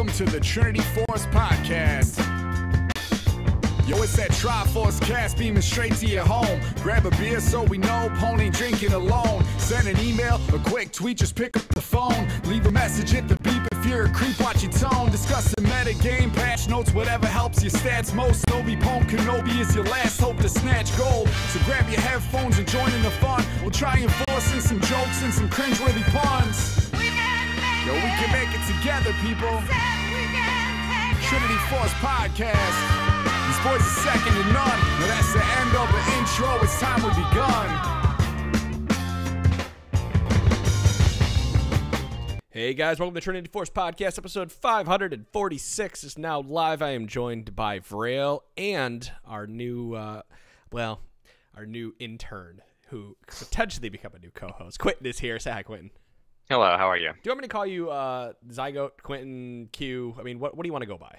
welcome to the Trinity Force Podcast. Yo, it's that Triforce cast beaming straight to your home. Grab a beer so we know Pone ain't drinking alone. Send an email, a quick tweet, just pick up the phone. Leave a message at the beep if you're a creep, watch your tone. Discuss the meta game, patch notes, whatever helps your stats most. Obi Pone Kenobi is your last hope to snatch gold. So grab your headphones and join in the fun. We'll try and force in some jokes and some cringeworthy puns. Yo, we can make it together, people. Trinity Force Podcast. These boys are second to none. Now that's the end of the intro. It's time we begun. Hey guys, welcome to Trinity Force Podcast. Episode 546 is now live. I am joined by Vrail and our new, our new intern who could potentially become a new co-host. Quentin is here. Say hi, Quentin. Hello, how are you? Do you want me to call you Zygote, Quentin, Q? I mean, what do you want to go by?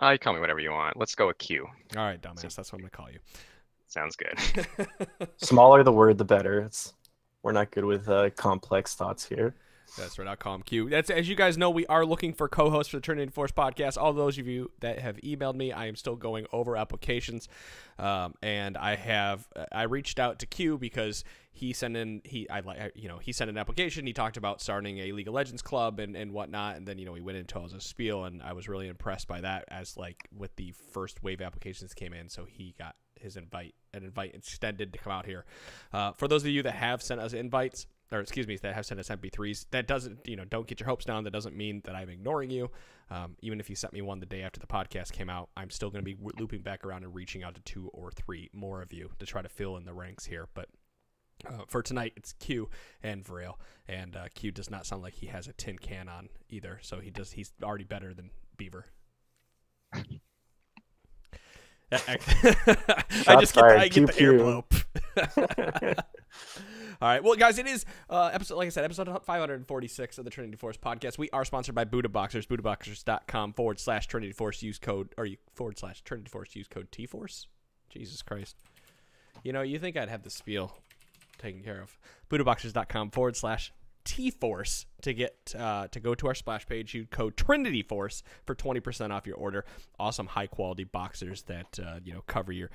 You call me whatever you want. Let's go with Q. All right, dumbass. That's what I'm going to call you. Sounds good. Smaller the word, the better. We're not good with complex thoughts here. That's right. I'll call him Q. That's, as you guys know, we are looking for co-hosts for the Trinity Force Podcast. All those of you that have emailed me, I am still going over applications, and I reached out to Q because he sent in he sent an application. He talked about starting a League of Legends club and whatnot, and then we went into all this spiel, and I was really impressed by that as with the first wave applications came in, so he got his invite extended to come out here. For those of you that have sent us invites, or excuse me, that have sent us MP3s, that doesn't, don't get your hopes down. That doesn't mean that I'm ignoring you. Even if you sent me one the day after the podcast came out, I'm still going to be looping back around and reaching out to 2 or 3 more of you to try to fill in the ranks here. But for tonight, it's Q and Vrail, and Q does not sound like he has a tin can on either, so he's already better than Beaver. I get the air blow. All right, well, guys, it is episode 546 of the Trinity Force Podcast. We are sponsored by Buddha Boxers, BuddhaBoxers.com/Trinity Force. Use code /Trinity Force. Use code TForce. Jesus Christ, you think I'd have the spiel taken care of. BuddhaBoxers.com/TForce to get to go to our splash page. Use code Trinity Force for 20% off your order. Awesome, high quality boxers that cover your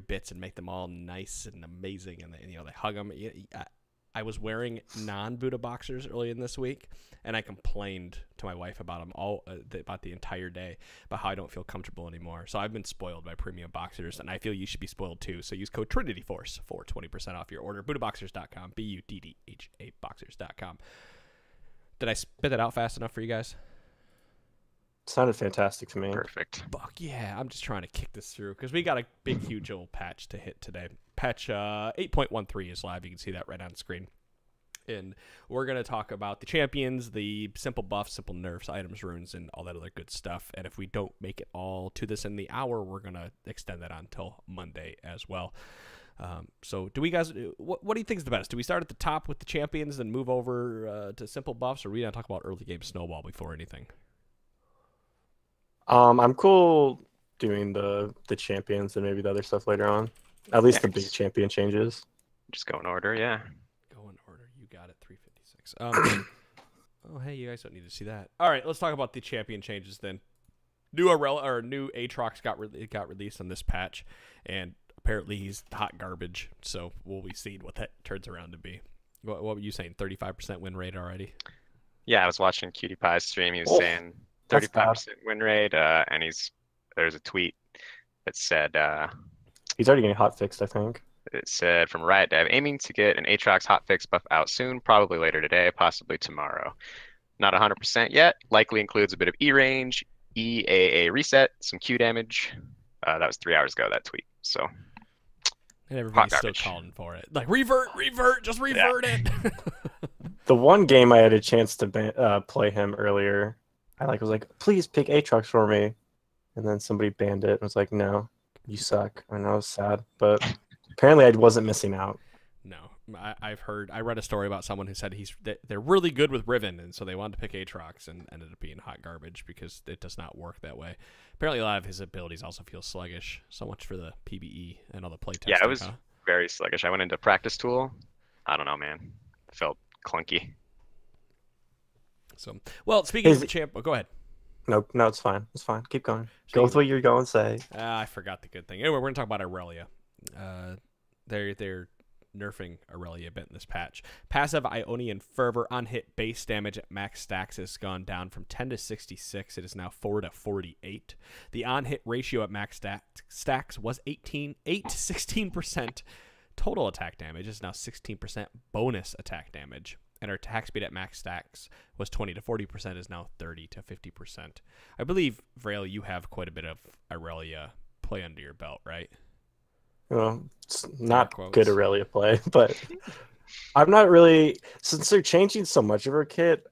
bits and make them all nice and amazing, and they hug them. I was wearing non-Buddha boxers early in this week, and I complained to my wife about them about the entire day, about how I don't feel comfortable anymore. So I've been spoiled by premium boxers, and I feel you should be spoiled too. So use code Trinity Force for 20% off your order. BuddhaBoxers.com, BUDDHA Boxers.com. Did I spit that out fast enough for you guys? Sounded fantastic to me. Perfect. Fuck yeah, I'm just trying to kick this through because we got a big, huge old patch to hit today. Patch 8.13 is live. You can see that right on the screen. And we're going to talk about the champions, the simple buffs, simple nerfs, items, runes, and all that other good stuff. And if we don't make it all to this in the hour, we're going to extend that on until Monday as well. So do we guys, what do you think is the best? Do we start at the top with the champions and move over to simple buffs, or are we going to talk about early game snowball before anything? I'm cool doing the champions and maybe the other stuff later on. At least the big champion changes. Just go in order, yeah. Go in order. You got it. 356. Oh, hey, you guys don't need to see that. All right, let's talk about the champion changes then. New Aatrox got released on this patch, and apparently he's hot garbage. So we'll be seeing what that turns around to be. What were you saying? 35% win rate already? Yeah, I was watching Cutie Pie's stream. He was saying 35% win rate, and there's a tweet that said he's already getting hot fixed, I think. It said from Riot Dev, aiming to get an Aatrox hotfix buff out soon, probably later today, possibly tomorrow. Not 100% yet. Likely includes a bit of E range, EAA reset, some Q damage. That was 3 hours ago, that tweet. So, and everybody's still calling for it. Like, revert, just revert it. The one game I had a chance to play him earlier, I was like, please pick Aatrox for me. And then somebody banned it and was like, no, you suck. And I was sad. But apparently I wasn't missing out. No, I read a story about someone who said they're really good with Riven, and so they wanted to pick Aatrox and ended up being hot garbage because it does not work that way. Apparently a lot of his abilities also feel sluggish. So much for the PBE and all the playtesting. Yeah, it was very sluggish. I went into practice tool. I don't know, man. It felt clunky. So, well, speaking of the champ, go ahead. Nope. No, it's fine. It's fine. Keep going. So Go with what you're going to say. I forgot the good thing. Anyway, we're gonna talk about Irelia. They're nerfing Irelia a bit in this patch. Passive Ionian Fervor on hit base damage at max stacks has gone down from 10 to 66. It is now 4 to 48. The on hit ratio at max stacks was 8 to 16%. Total attack damage is now 16% bonus attack damage. And our attack speed at max stacks was 20 to 40%, is now 30 to 50%. I believe, Vrail, you have quite a bit of Irelia play under your belt, right? Well, it's not good Aurelia play, but I'm not really, since they're changing so much of her kit,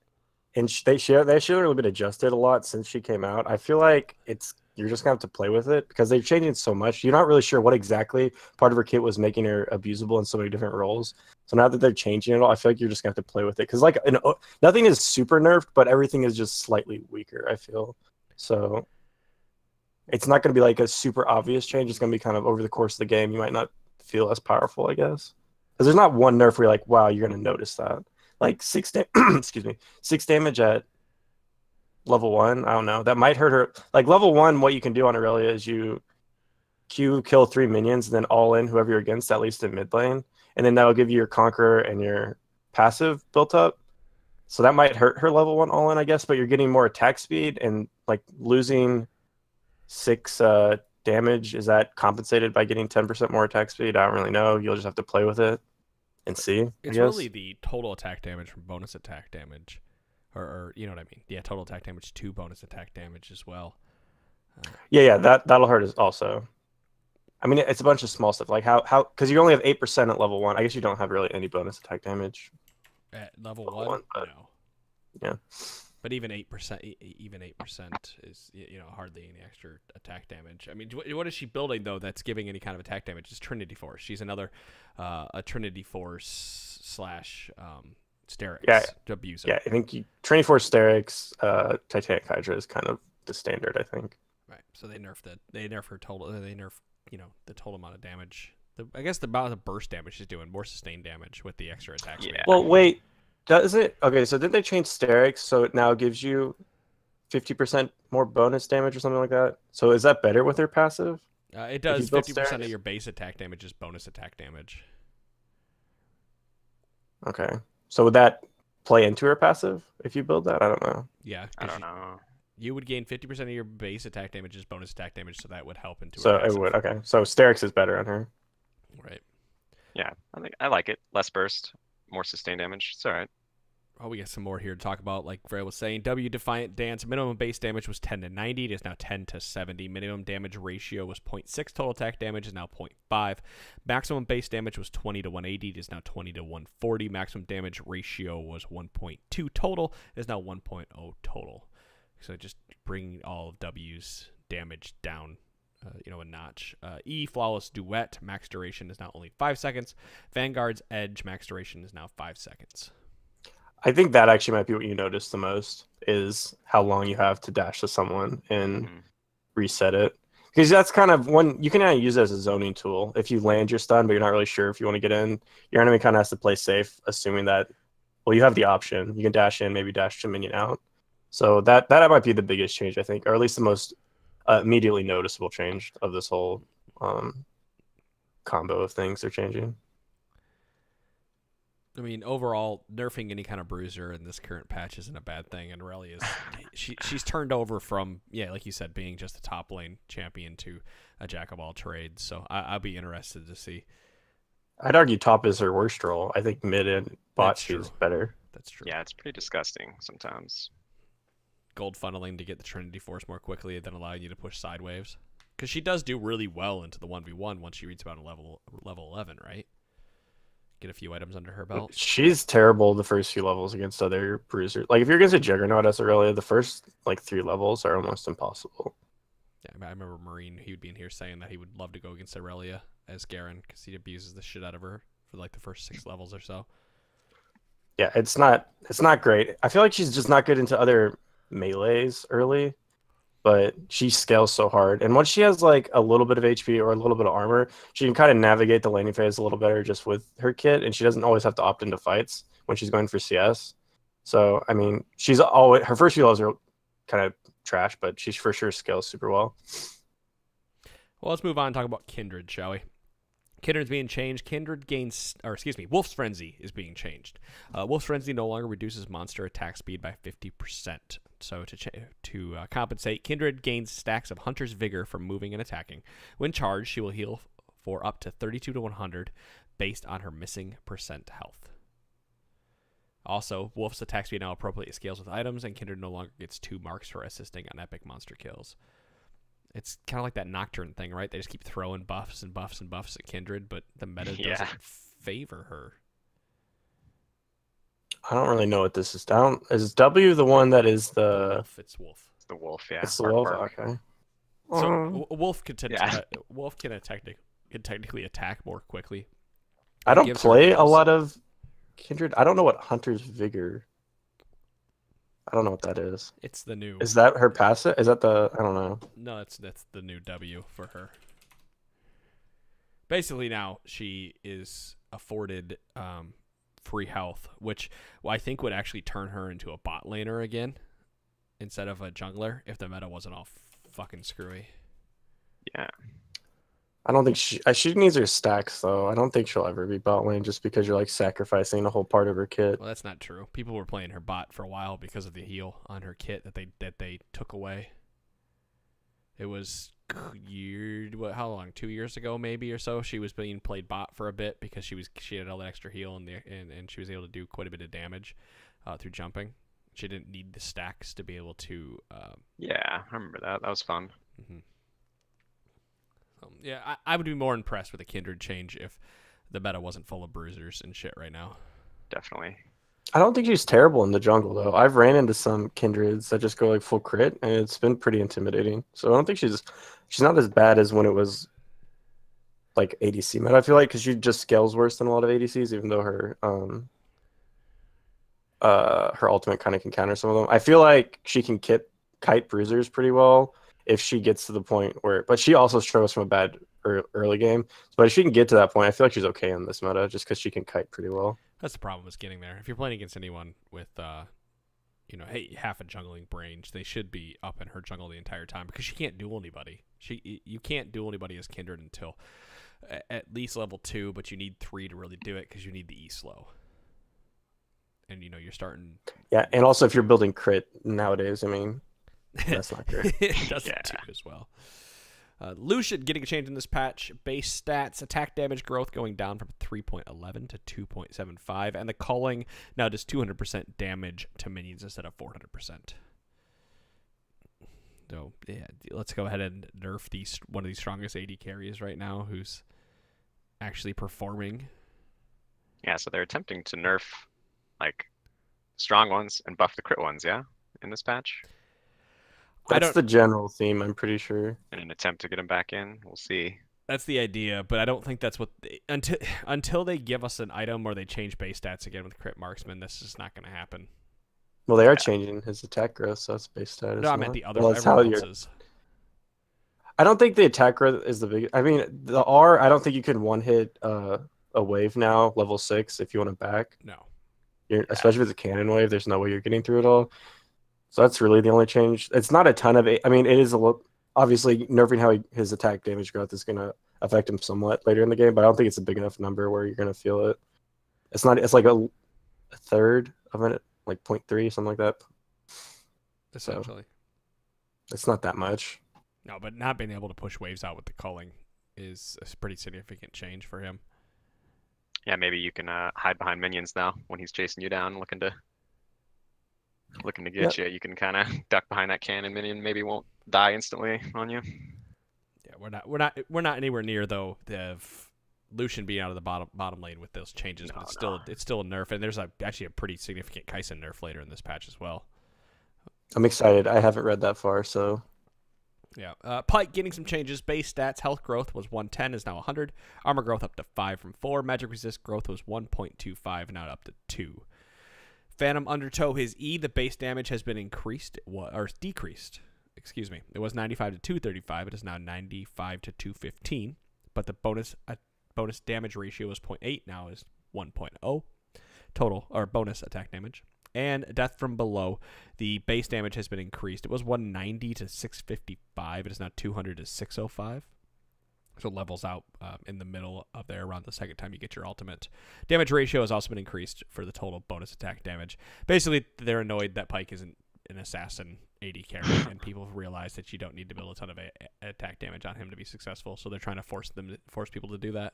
and they should have been adjusted a lot since she came out. I feel like you're just gonna have to play with it because they're changing so much. You're not really sure what exactly part of her kit was making her abusable in so many different roles. So now that they're changing it all, I feel like you're just gonna have to play with it because nothing is super nerfed, but everything is just slightly weaker. I feel so. It's not going to be like a super obvious change. It's going to be kind of over the course of the game. You might not feel as powerful, I guess. Because there's not one nerf where you're like, wow, you're going to notice that. Like 6 damage at level 1. I don't know. That might hurt her. Like level 1, what you can do on Aurelia is you kill 3 minions, and then all in whoever you're against, at least in mid lane. And then that'll give you your Conqueror and your passive built up. So that might hurt her level 1 all in, I guess. But you're getting more attack speed and like losing 6 damage. Is that compensated by getting 10% more attack speed? I don't really know. You'll just have to play with it and see. It's really the total attack damage from bonus attack damage, or you know what I mean? Yeah, total attack damage to bonus attack damage as well. Yeah, that'll hurt us also. I mean, it's a bunch of small stuff like how because you only have 8% at level 1. I guess you don't have really any bonus attack damage at level 1. No. Yeah. But even 8%, is hardly any extra attack damage. I mean, what is she building though that's giving any kind of attack damage? It's Trinity Force. She's another a Trinity Force / Sterix abuser. Yeah, I think Trinity Force, Sterix, Titanic Hydra is kind of the standard. I think. Right. So they nerf her total. They nerf the total amount of damage. I guess the amount of burst damage she's doing, more sustained damage with the extra attack speed. Well, wait. Does it? Okay, so did they change Sterix so it now gives you 50% more bonus damage or something like that? So is that better with her passive? It does 50% of your base attack damage is bonus attack damage. Okay. So would that play into her passive if you build that? I don't know. Yeah. I don't know. You would gain 50% of your base attack damage as bonus attack damage, so that would help into her So passive. it would. Okay. So Sterix is better on her. Right. Yeah, I like it. Less burst, more sustained damage. It's all right. Oh, we got some more here to talk about. Like Frey was saying, W Defiant Dance minimum base damage was 10 to 90. It is now 10 to 70. Minimum damage ratio was 0.6. Total attack damage is now 0.5. Maximum base damage was 20 to 180. It is now 20 to 140. Maximum damage ratio was 1.2 total. It is now 1.0 total. So just bringing all of W's damage down a notch. E Flawless Duet max duration is now only 5 seconds. Vanguard's Edge max duration is now 5 seconds. I think that actually might be what you notice the most is how long you have to dash to someone and reset it. Because that's kind of one you can kind of use it as a zoning tool. If you land your stun, but you're not really sure if you want to get in, your enemy kind of has to play safe, assuming that, well, you have the option. You can dash in, maybe dash to minion out. So that might be the biggest change, I think, or at least the most immediately noticeable change of this whole combo of things they're changing. I mean, overall, nerfing any kind of bruiser in this current patch isn't a bad thing, and Aurelia she's turned over from, like you said, being just a top lane champion to a jack of all trades. So I'll be interested to see. I'd argue top is her worst role. I think mid and bot she's better. That's true. Yeah, it's pretty disgusting sometimes. Gold funneling to get the Trinity Force more quickly than allowing you to push side waves. Because she does do really well into the 1v1 once she reaches about a level 11, right? Get a few items under her belt. She's terrible the first few levels against other bruisers. Like, if you're against a Juggernaut as Aurelia, the first, 3 levels are almost impossible. Yeah, I remember Marine, he would be in here saying that he would love to go against Aurelia as Garen because he abuses the shit out of her for, the first 6 levels or so. Yeah, it's not great. I feel like she's just not good into other melees early, but she scales so hard. And once she has a little bit of HP or a little bit of armor, she can kind of navigate the laning phase a little better just with her kit, and she doesn't always have to opt into fights when she's going for CS. So, I mean, she's always her first few levels are kind of trash, but she for sure scales super well. Well, let's move on and talk about Kindred, shall we? Kindred's being changed. Wolf's Frenzy is being changed. Wolf's Frenzy no longer reduces monster attack speed by 50%. So to compensate, Kindred gains stacks of Hunter's Vigor from moving and attacking. When charged, she will heal for up to 32 to 100 based on her missing percent health. Also, Wolf's attack speed now appropriately scales with items, and Kindred no longer gets 2 marks for assisting on epic monster kills. It's kind of like that Nocturne thing, right? They just keep throwing buffs and buffs and buffs at Kindred, but the meta doesn't favor her. I don't really know what this is. Is W the one that is the Wolf? It's Wolf. It's the wolf, yeah. It's the wolf. Okay. So Wolf can technically attack more quickly. I don't play a lot of Kindred. I don't know what Hunter's Vigor. I don't know what that is. It's the new. Is that her passive? Is that the? I don't know. No, that's the new W for her. Basically, now she is afforded free health, which I think would actually turn her into a bot laner again instead of a jungler if the meta wasn't all fucking screwy. Yeah. I don't think she needs her stacks though. I don't think she'll ever be bot lane just because you're like sacrificing a whole part of her kit. Well, that's not true. People were playing her bot for a while because of the heal on her kit that they took away. It was how long? 2 years ago maybe or so. She was being played bot for a bit because she had all that extra heal and she was able to do quite a bit of damage through jumping. She didn't need the stacks to be able to. Yeah, I remember that. That was fun. Mm-hmm. Yeah, I would be more impressed with a Kindred change if the meta wasn't full of bruisers and shit right now. Definitely. I don't think she's terrible in the jungle though. I've ran into some Kindreds that just go like full crit, and it's been pretty intimidating. So I don't think she's not as bad as when it was like ADC meta. I feel like because she just scales worse than a lot of ADCs, even though her ultimate kind of can counter some of them. I feel like she can kite bruisers pretty well if she gets to the point where, but she also struggles from a bad early game. But if she can get to that point, I feel like she's okay in this meta just because she can kite pretty well. That's the problem, is getting there. If you're playing against anyone with, half a jungling range, they should be up in her jungle the entire time because she can't duel anybody. You can't duel anybody as Kindred until at least level 2, but you need 3 to really do it because you need the E slow. And you're starting. Yeah, and also if you're building crit nowadays, I mean. That's not great. It doesn't do as well. Lucian getting a change in this patch. Base stats, attack damage growth going down from 3.11 to 2.75. And the culling now does 200% damage to minions instead of 400%. So, yeah, let's go ahead and nerf one of these strongest AD carries right now who's actually performing. Yeah, so they're attempting to nerf, like, strong ones and buff the crit ones, yeah, in this patch? That's the general theme, I'm pretty sure. In an attempt to get him back in, we'll see. That's the idea, but I don't think that's what until they give us an item or they change base stats again with crit marksman. This is not going to happen. Well, they are changing his attack growth, so that's base stat. No, I meant the other. Well, I don't think the attack growth is the big. I mean, the R. I don't think you can one hit a wave now, level 6, if you want it back. No. Especially with the cannon wave, there's no way you're getting through it all. So that's really the only change. It's not a ton of it. I mean, it is a little. Obviously, nerfing how his attack damage growth is going to affect him somewhat later in the game, but I don't think it's a big enough number where you're going to feel it. It's not. It's like a third of it, like 0.3, something like that. Essentially. So it's not that much. No, but not being able to push waves out with the culling is a pretty significant change for him. Yeah, maybe you can hide behind minions now when he's chasing you down, looking to get you. You can kind of duck behind that cannon. Minion maybe won't die instantly on you. Yeah, we're not anywhere near though Lucian being out of the bottom lane with those changes, but it's still a nerf, and there's actually a pretty significant Kaisen nerf later in this patch as well. I'm excited. I haven't read that far, so. Yeah. Pike getting some changes. Base stats, health growth was 110, is now 100. Armor growth up to 5 from 4. Magic resist growth was 1.25, now up to 2. Phantom Undertow, his E, the base damage has been decreased. Excuse me. It was 95 to 235. It is now 95 to 215. But the bonus damage ratio is 0.8. Now is 1.0 total, or bonus attack damage. And death from below. The base damage has been increased. It was 190 to 655. It is now 200 to 605. So it levels out in the middle of there around the second time you get your ultimate. Damage ratio has also been increased for the total bonus attack damage. Basically, they're annoyed that Pike isn't an assassin AD carry, and people realize that you don't need to build a ton of attack damage on him to be successful. So they're trying to force people to do that.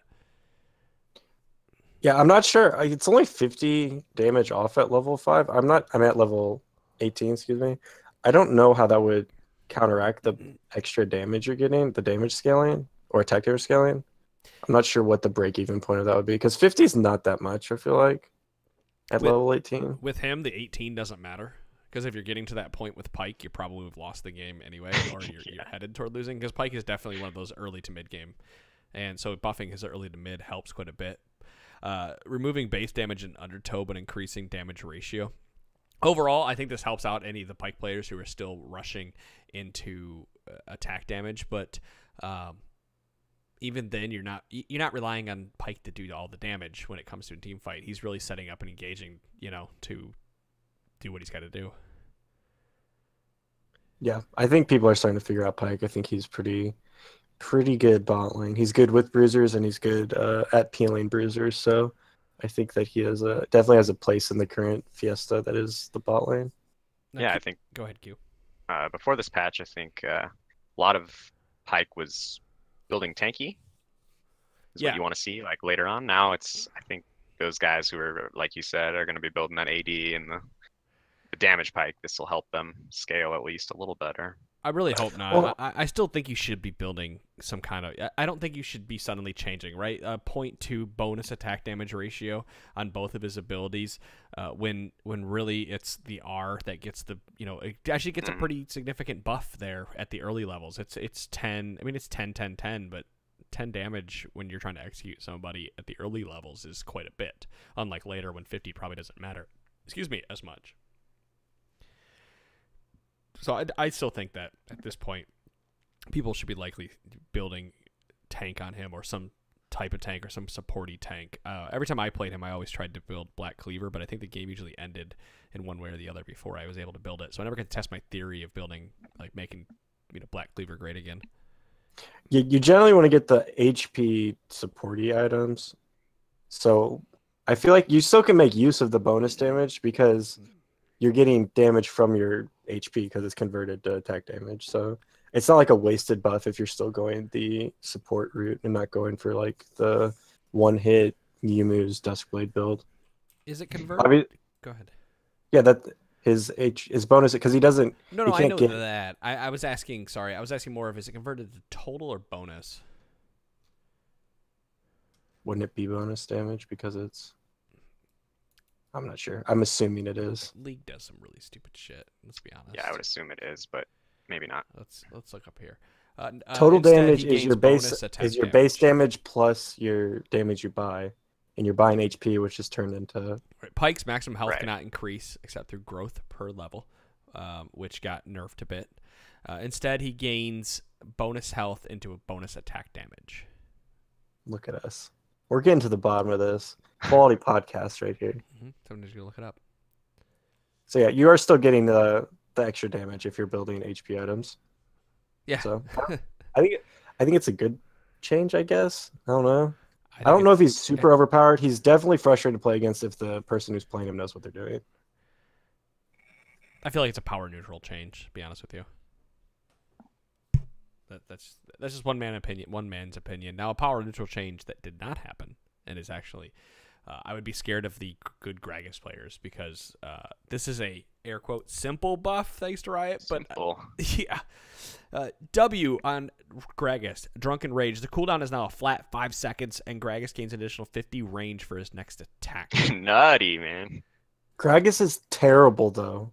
Yeah, I'm not sure. It's only 50 damage off at level 5. I'm at level 18, excuse me. I don't know how that would counteract the extra damage you're getting, the damage scaling or attack damage scaling. I'm not sure what the break-even point of that would be, because 50 is not that much, I feel like, at level 18. With him, the 18 doesn't matter, because if you're getting to that point with Pike, you probably have lost the game anyway, or you're headed toward losing, because Pike is definitely one of those early to mid-game. And so buffing his early to mid helps quite a bit. Removing base damage and undertow, but increasing damage ratio. Overall, I think this helps out any of the Pike players who are still rushing into attack damage, but even then, you're not relying on Pike to do all the damage when it comes to a team fight. He's really setting up and engaging, to do what he's got to do. Yeah, I think people are starting to figure out Pike. I think he's pretty good bot lane. He's good with bruisers, and he's good at peeling bruisers. So I think that he definitely has a place in the current Fiesta that is the bot lane. Yeah, I think. Go ahead, Q. Before this patch, I think a lot of Pike was building tanky. Is what you want to see like later on. Now I think those guys who are, like you said, are going to be building that AD and the damage Pike. This will help them scale at least a little better. I really hope not. Well, I still think you should be building some kind of... I don't think you should be suddenly changing, right? 0.2 bonus attack damage ratio on both of his abilities when really it's the R that gets the... it actually gets a pretty significant buff there at the early levels. It's 10... I mean, it's 10, 10, 10, but 10 damage when you're trying to execute somebody at the early levels is quite a bit. Unlike later when 50 probably doesn't matter. As much. So I still think that at this point, people should be likely building tank on him or some type of tank or some supporty tank. Every time I played him, I always tried to build Black Cleaver, but I think the game usually ended in one way or the other before I was able to build it. So I never got to test my theory of building, like making Black Cleaver great again. You generally want to get the HP supporty items. So I feel like you still can make use of the bonus damage because you're getting damage from your HP because it's converted to attack damage. So it's not like a wasted buff if you're still going the support route and not going for like the one-hit Yumu's Duskblade build. Is it converted? Go ahead. Yeah, that his bonus because he doesn't. No, I know that. I was asking. Sorry, I was asking more of is it converted to total or bonus? Wouldn't it be bonus damage because it's? I'm not sure. I'm assuming it is. League does some really stupid shit. Let's be honest. Yeah, I would assume it is, but maybe not. Let's look up here. Total damage is your base damage plus your damage you buy, and you're buying HP, which is turned into. Right. Pike's maximum health cannot increase except through growth per level, which got nerfed a bit. Instead, he gains bonus health into a bonus attack damage. Look at us. We're getting to the bottom of this. Quality podcast right here. Somebody's going to look it up. So yeah, you are still getting the extra damage if you're building HP items. Yeah. So I think it's a good change, I guess. I don't know. I don't know if he's super overpowered. He's definitely frustrating to play against if the person who's playing him knows what they're doing. I feel like it's a power neutral change, to be honest with you. That's just one man's opinion. Now, a power neutral change that did not happen and is actually, I would be scared of the good Gragas players because this is a air quote simple buff thanks to Riot, but yeah. W on Gragas, Drunken Rage. The cooldown is now a flat 5 seconds, and Gragas gains an additional 50 range for his next attack. Nutty, man. Gragas is terrible though.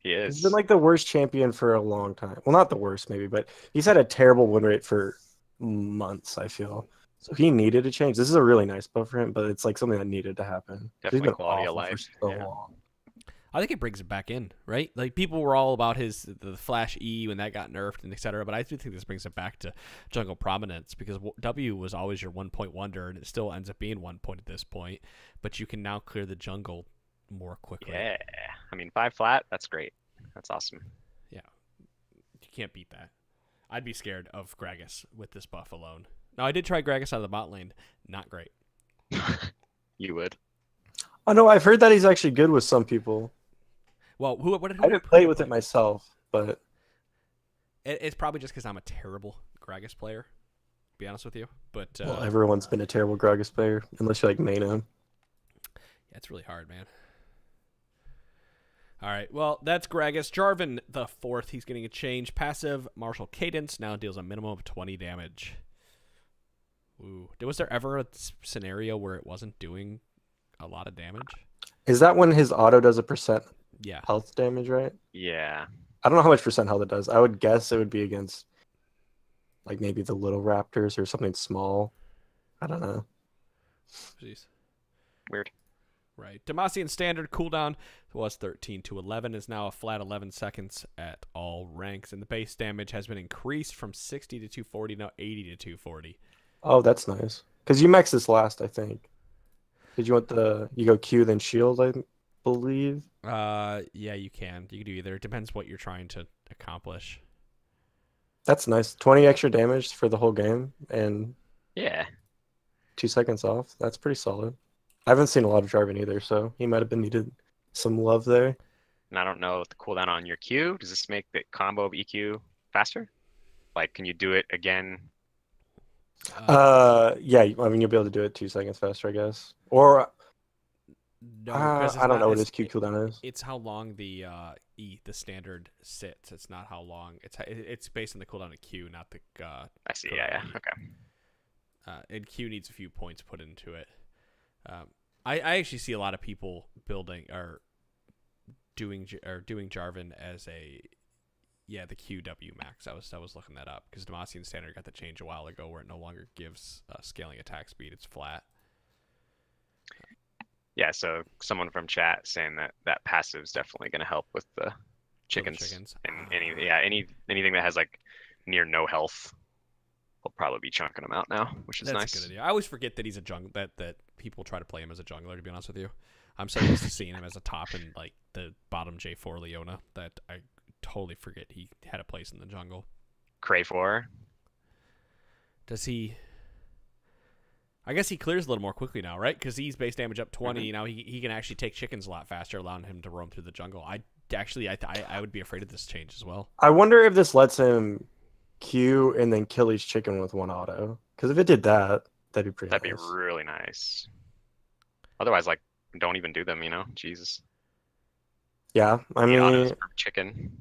He is. He's been like the worst champion for a long time. Well, not the worst maybe, but he's had a terrible win rate for months, I feel. So he needed a change. This is a really nice buff for him, but it's like something that needed to happen. Definitely quality of life. For so long. I think it brings it back in, right? Like people were all about the Flash E when that got nerfed and etc. But I do think this brings it back to jungle prominence because W was always your 1 point wonder, and it still ends up being 1 point at this point. But you can now clear the jungle more quickly. Yeah, I mean, 5 flat, that's great. That's awesome. Yeah. You can't beat that. I'd be scared of Gragas with this buff alone. Now, I did try Gragas out of the bot lane. Not great. You would. Oh no, I've heard that he's actually good with some people. Well, who I didn't play with it myself, but it's probably just because I'm a terrible Gragas player, to be honest with you. But well, everyone's been a terrible Gragas player, unless you like main him. Yeah, it's really hard, man. All right, well, that's Gragas. Jarvan the 4th, he's getting a change. Passive Martial Cadence now deals a minimum of 20 damage. Ooh. Was there ever a scenario where it wasn't doing a lot of damage? Is that when his auto does a percent Yeah. health damage, right? Yeah. I don't know how much percent health it does. I would guess it would be against like maybe the little raptors or something small. I don't know. Jeez. Weird. Right. Demacian standard cooldown was 13 to 11, is now a flat 11 seconds at all ranks, and the base damage has been increased from 60 to 240, now 80 to 240. Oh, that's nice. Because you max this last, I think. Did you want you go Q then shield, I believe? Yeah, you can. You can do either. It depends what you're trying to accomplish. That's nice. 20 extra damage for the whole game and Yeah. 2 seconds off. That's pretty solid. I haven't seen a lot of Jarvan either, so he might have been needed some love there. And I don't know the cooldown on your Q. Does this make the combo of EQ faster? Like, can you do it again? Yeah, I mean, you'll be able to do it 2 seconds faster, I guess. Or, No, 'cause I don't know what his Q cooldown is. It's how long the standard sits. It's not how long. It's based on the cooldown of Q, not the. I see. Yeah. Okay. And Q needs a few points put into it. I actually see a lot of people building or doing Jarvan as the QW max. I was looking that up because Demacian standard got the change a while ago where it no longer gives scaling attack speed. It's flat. Yeah, so someone from chat saying that passive is definitely going to help with the chickens. And anything that has like near no health, we'll probably be chunking them out now, which is That's nice. a good idea. I always forget that he's a jungler. That people try to play him as a jungler. To be honest with you, I'm so used to seeing him as a top in like the bottom J4 Leona that I totally forget he had a place in the jungle. Cray 4. Does he? I guess he clears a little more quickly now, right? Because he's base damage up 20. Now he can actually take chickens a lot faster, allowing him to roam through the jungle. I would be afraid of this change as well. I wonder if this lets him Q and then kill each chicken with one auto. Because if it did that, that'd be pretty nice. That'd be really nice. Otherwise, like, don't even do them, you know? Jesus. Yeah, I mean, autos per chicken.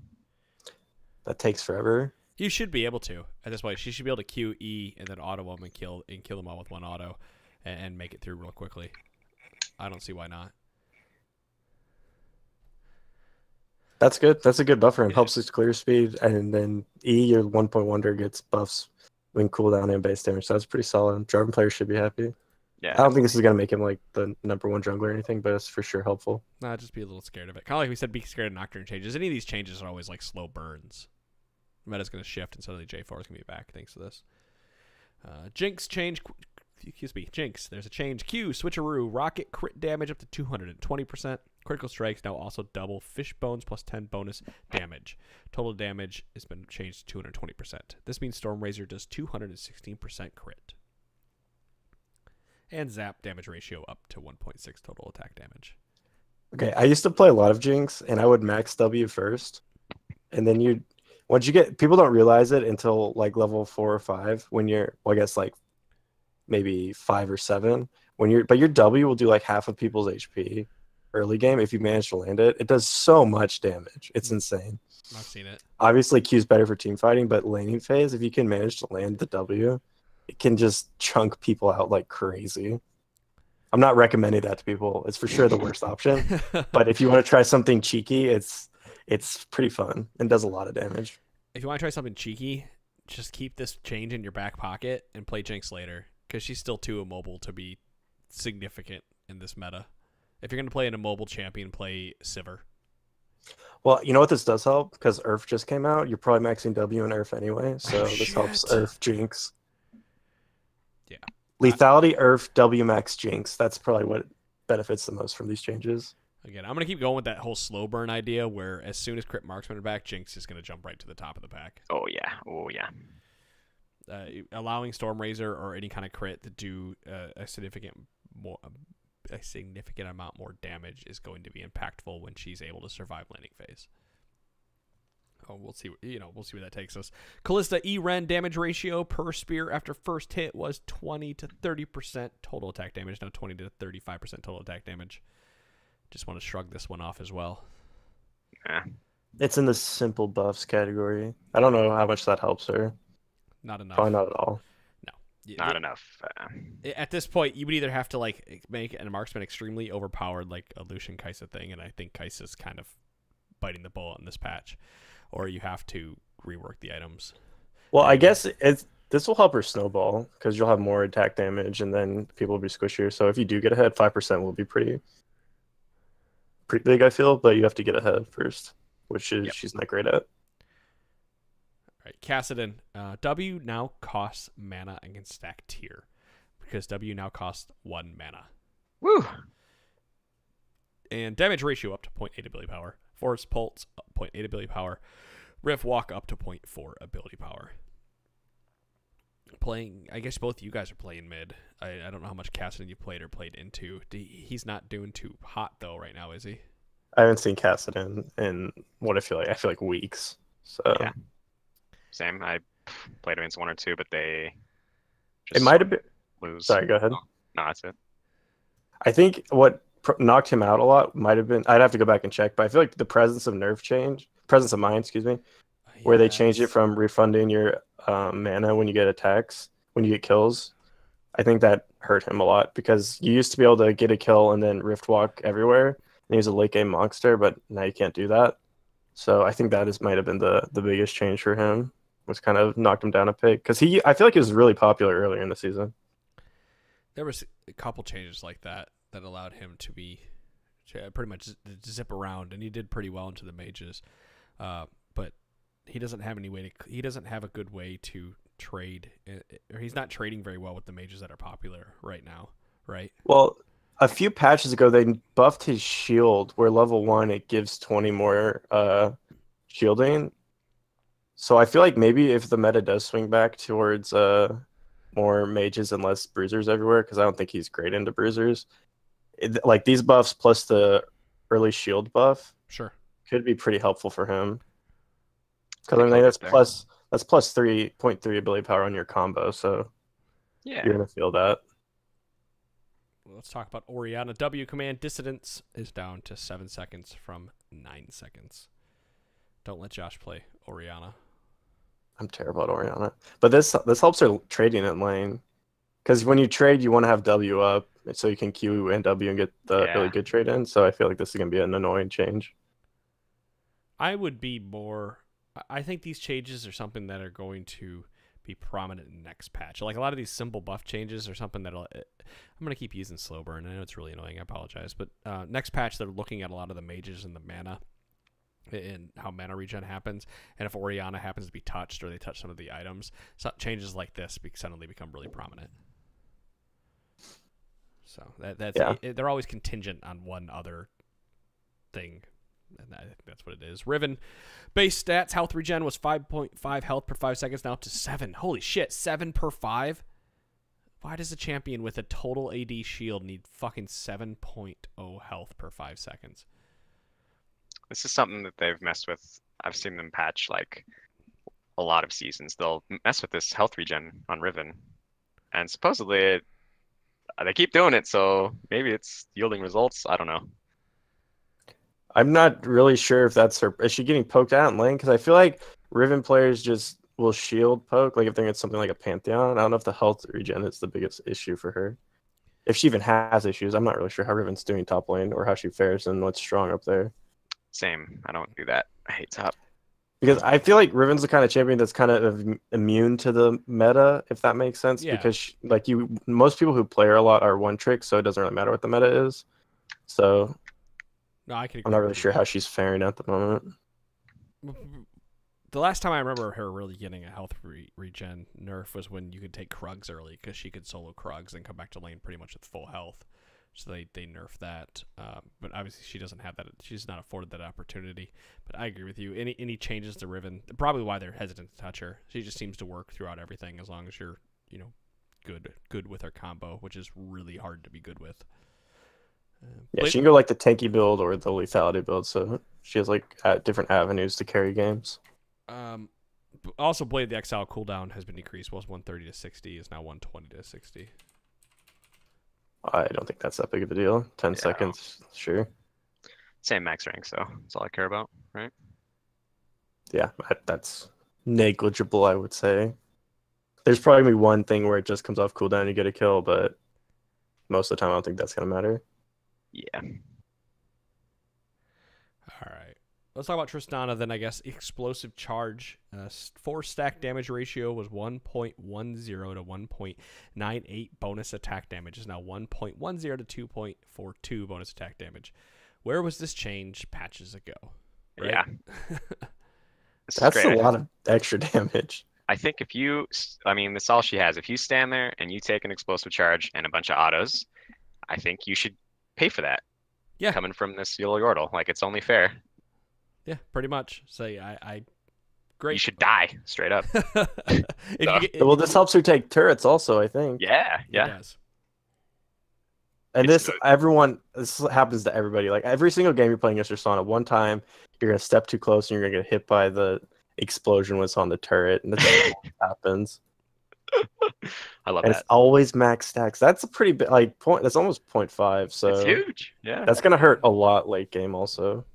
that takes forever. You should be able to at this point. She should be able to Q, E, and then auto them and kill them all with one auto, and make it through real quickly. I don't see why not. That's good. That's a good buffer. It Yeah. helps its clear speed, and then E, your 1-point wonder, gets buffs when cooldown and base damage. So that's pretty solid. Jarvan players should be happy. Yeah. I don't think this is gonna make him like the #1 jungler or anything, but it's for sure helpful. Nah, just be a little scared of it. Kind of like we said, be scared of Nocturne changes. Any of these changes are always like slow burns. Meta's going to shift, and suddenly J4 is going to be back thanks to this. Jinx change. Excuse me. Jinx. There's a change. Q. Switcheroo. Rocket crit damage up to 220%. Critical strikes now also double. Fish bones plus 10 bonus damage. Total damage has been changed to 220%. This means Stormrazor does 216% crit. And zap damage ratio up to 1.6 total attack damage. Okay, I used to play a lot of Jinx, and I would max W first, and then once you get, people don't realize it until like level 4 or 5 when you're, well, I guess like maybe 5 or 7 but your W will do like half of people's HP early game if you manage to land it. It does so much damage. It's insane. I've seen it. Obviously Q's better for team fighting, but laning phase, if you can manage to land the W, it can just chunk people out like crazy. I'm not recommending that to people. It's for sure the worst option. But if you want to try something cheeky, it's pretty fun and does a lot of damage. If you want to try something cheeky, just keep this change in your back pocket and play Jinx later, because she's still too immobile to be significant in this meta. If you're going to play an immobile champion, play Sivir. Well, you know what this does help? Because Earth just came out. You're probably maxing W and Earth anyway, so this helps Earth Jinx. Yeah. Lethality, Earth, W max Jinx. That's probably what benefits the most from these changes. Again, I'm going to keep going with that whole slow burn idea where as soon as crit marksman are back, Jinx is going to jump right to the top of the pack. Oh, yeah. Oh, yeah. Allowing Stormrazor or any kind of crit to do a significant amount more damage is going to be impactful when she's able to survive landing phase. Oh, we'll see. We'll see where that takes us. Callista E-Ren damage ratio per spear after first hit was 20 to 30% total attack damage. Now 20 to 35% total attack damage. Just want to shrug this one off as well. Yeah. It's in the simple buffs category. I don't know how much that helps her. Not enough. Probably not at all. No. Not enough. At this point, you would either have to like make a marksman extremely overpowered, like a Lucian Kai'Sa thing, and I think Kai'Sa's kind of biting the bullet in this patch, or you have to rework the items. Well, I guess this will help her snowball because you'll have more attack damage, and then people will be squishier. So if you do get ahead, 5% will be pretty big, I feel. But you have to get ahead first, which is she's not great at. All right, Kassadin. W now costs mana and can stack tier because W now costs 1 mana. Woo! And damage ratio up to 0.8 ability power. Force Pulse 0.8 ability power. Rift Walk up to 0.4 ability power. Playing, I guess both of you guys are playing mid. I don't know how much Kassadin you played or played into. He's not doing too hot though right now, is he? I haven't seen Kassadin in what I feel like weeks. So yeah. Same. I played against 1 or 2, but they it might have been lose. Sorry, go ahead. Oh, no, that's it. I think what knocked him out a lot might have been, I'd have to go back and check, but I feel like the presence of mind, excuse me, where they changed it from refunding your mana when you get attacks, when you get kills. I think that hurt him a lot because you used to be able to get a kill and then rift walk everywhere, and he was a late game monster, but now you can't do that. So I think that might have been the biggest change for him, was kind of knocked him down a peg because I feel like he was really popular earlier in the season. There was a couple changes like that allowed him to pretty much zip around, and he did pretty well into the mages. But he doesn't have he doesn't have a good way to trade, or he's not trading very well with the mages that are popular right now, right? Well, a few patches ago they buffed his shield, where level 1 it gives 20 more shielding. So I feel like maybe if the meta does swing back towards more mages and less bruisers everywhere, because I don't think he's great into bruisers, like these buffs plus the early shield buff, sure, could be pretty helpful for him. Because I mean that's plus 3.3 ability power on your combo, so yeah, you're gonna feel that. Let's talk about Orianna. W command dissidence is down to 7 seconds from 9 seconds. Don't let Josh play Orianna. I'm terrible at Orianna, but this helps her trading in lane, because when you trade, you want to have W up so you can Q and W and get the really good trade in. So I feel like this is gonna be an annoying change. I think these changes are something that are going to be prominent in the next patch. Like a lot of these simple buff changes are something I'm going to keep using slow burn. I know it's really annoying. I apologize. But next patch, they're looking at a lot of the mages and the mana and how mana regen happens. And if Orianna happens to be touched or they touch some of the items, so changes like this suddenly become really prominent. So they're always contingent on one other thing. And I think that's what it is. Riven base stats, health regen was 5.5 health per 5 seconds, now up to 7. Holy shit, 7 per 5? Why does a champion with a total AD shield need fucking 7.0 health per 5 seconds? This is something that they've messed with. I've seen them patch like a lot of seasons. They'll mess with this health regen on Riven, and supposedly they keep doing it, so maybe it's yielding results. I don't know. I'm not really sure if that's her. Is she getting poked out in lane? Because I feel like Riven players just will shield poke. Like if they're in something like a Pantheon, I don't know if the health regen is the biggest issue for her. If she even has issues, I'm not really sure how Riven's doing top lane or how she fares and what's strong up there. Same. I don't do that. I hate top. Because I feel like Riven's the kind of champion that's kind of immune to the meta, if that makes sense. Yeah. Because most people who play her a lot are one trick, so it doesn't really matter what the meta is. So No, I can. I'm not really sure how she's faring at the moment. The last time I remember her really getting a health regen nerf was when you could take Krugs early, because she could solo Krugs and come back to lane pretty much with full health. So they nerfed that. But obviously she doesn't have that. She's not afforded that opportunity. But I agree with you. Any changes to Riven, probably why they're hesitant to touch her. She just seems to work throughout everything as long as you're, good with her combo, which is really hard to be good with. Yeah, she can go like the tanky build or the lethality build, so she has like different avenues to carry games. Also, Blade the XL cooldown has been decreased. Was 130 to 60, is now 120 to 60. I don't think that's that big of a deal. 10 seconds, sure. Same max rank, so that's all I care about, right? Yeah, that's negligible, I would say. There's probably gonna be one thing where it just comes off cooldown and you get a kill, but most of the time I don't think that's gonna matter. Yeah. All right. Let's talk about Tristana then, I guess. Explosive charge. 4-stack damage ratio was 1.10 to 1.98 bonus attack damage. Is now 1.10 to 2.42 bonus attack damage. Where was this change patches ago? Right? Yeah. That's a lot of extra damage. I think that's all she has. If you stand there and you take an explosive charge and a bunch of autos, I think you should pay for that. Yeah. Coming from this Yule Yordle. Like, it's only fair. Yeah, pretty much. So I great. You should die straight up. Well, this helps her take turrets also, I think. Yeah. It does. And this happens to everybody. Like every single game you're playing against Tristana, one time you're gonna step too close and you're gonna get hit by the explosion when it's on the turret, and that's what happens. I love and that. It's always max stacks. That's a pretty big point. That's almost 0.5. So it's huge. Yeah. That's gonna hurt a lot late game also.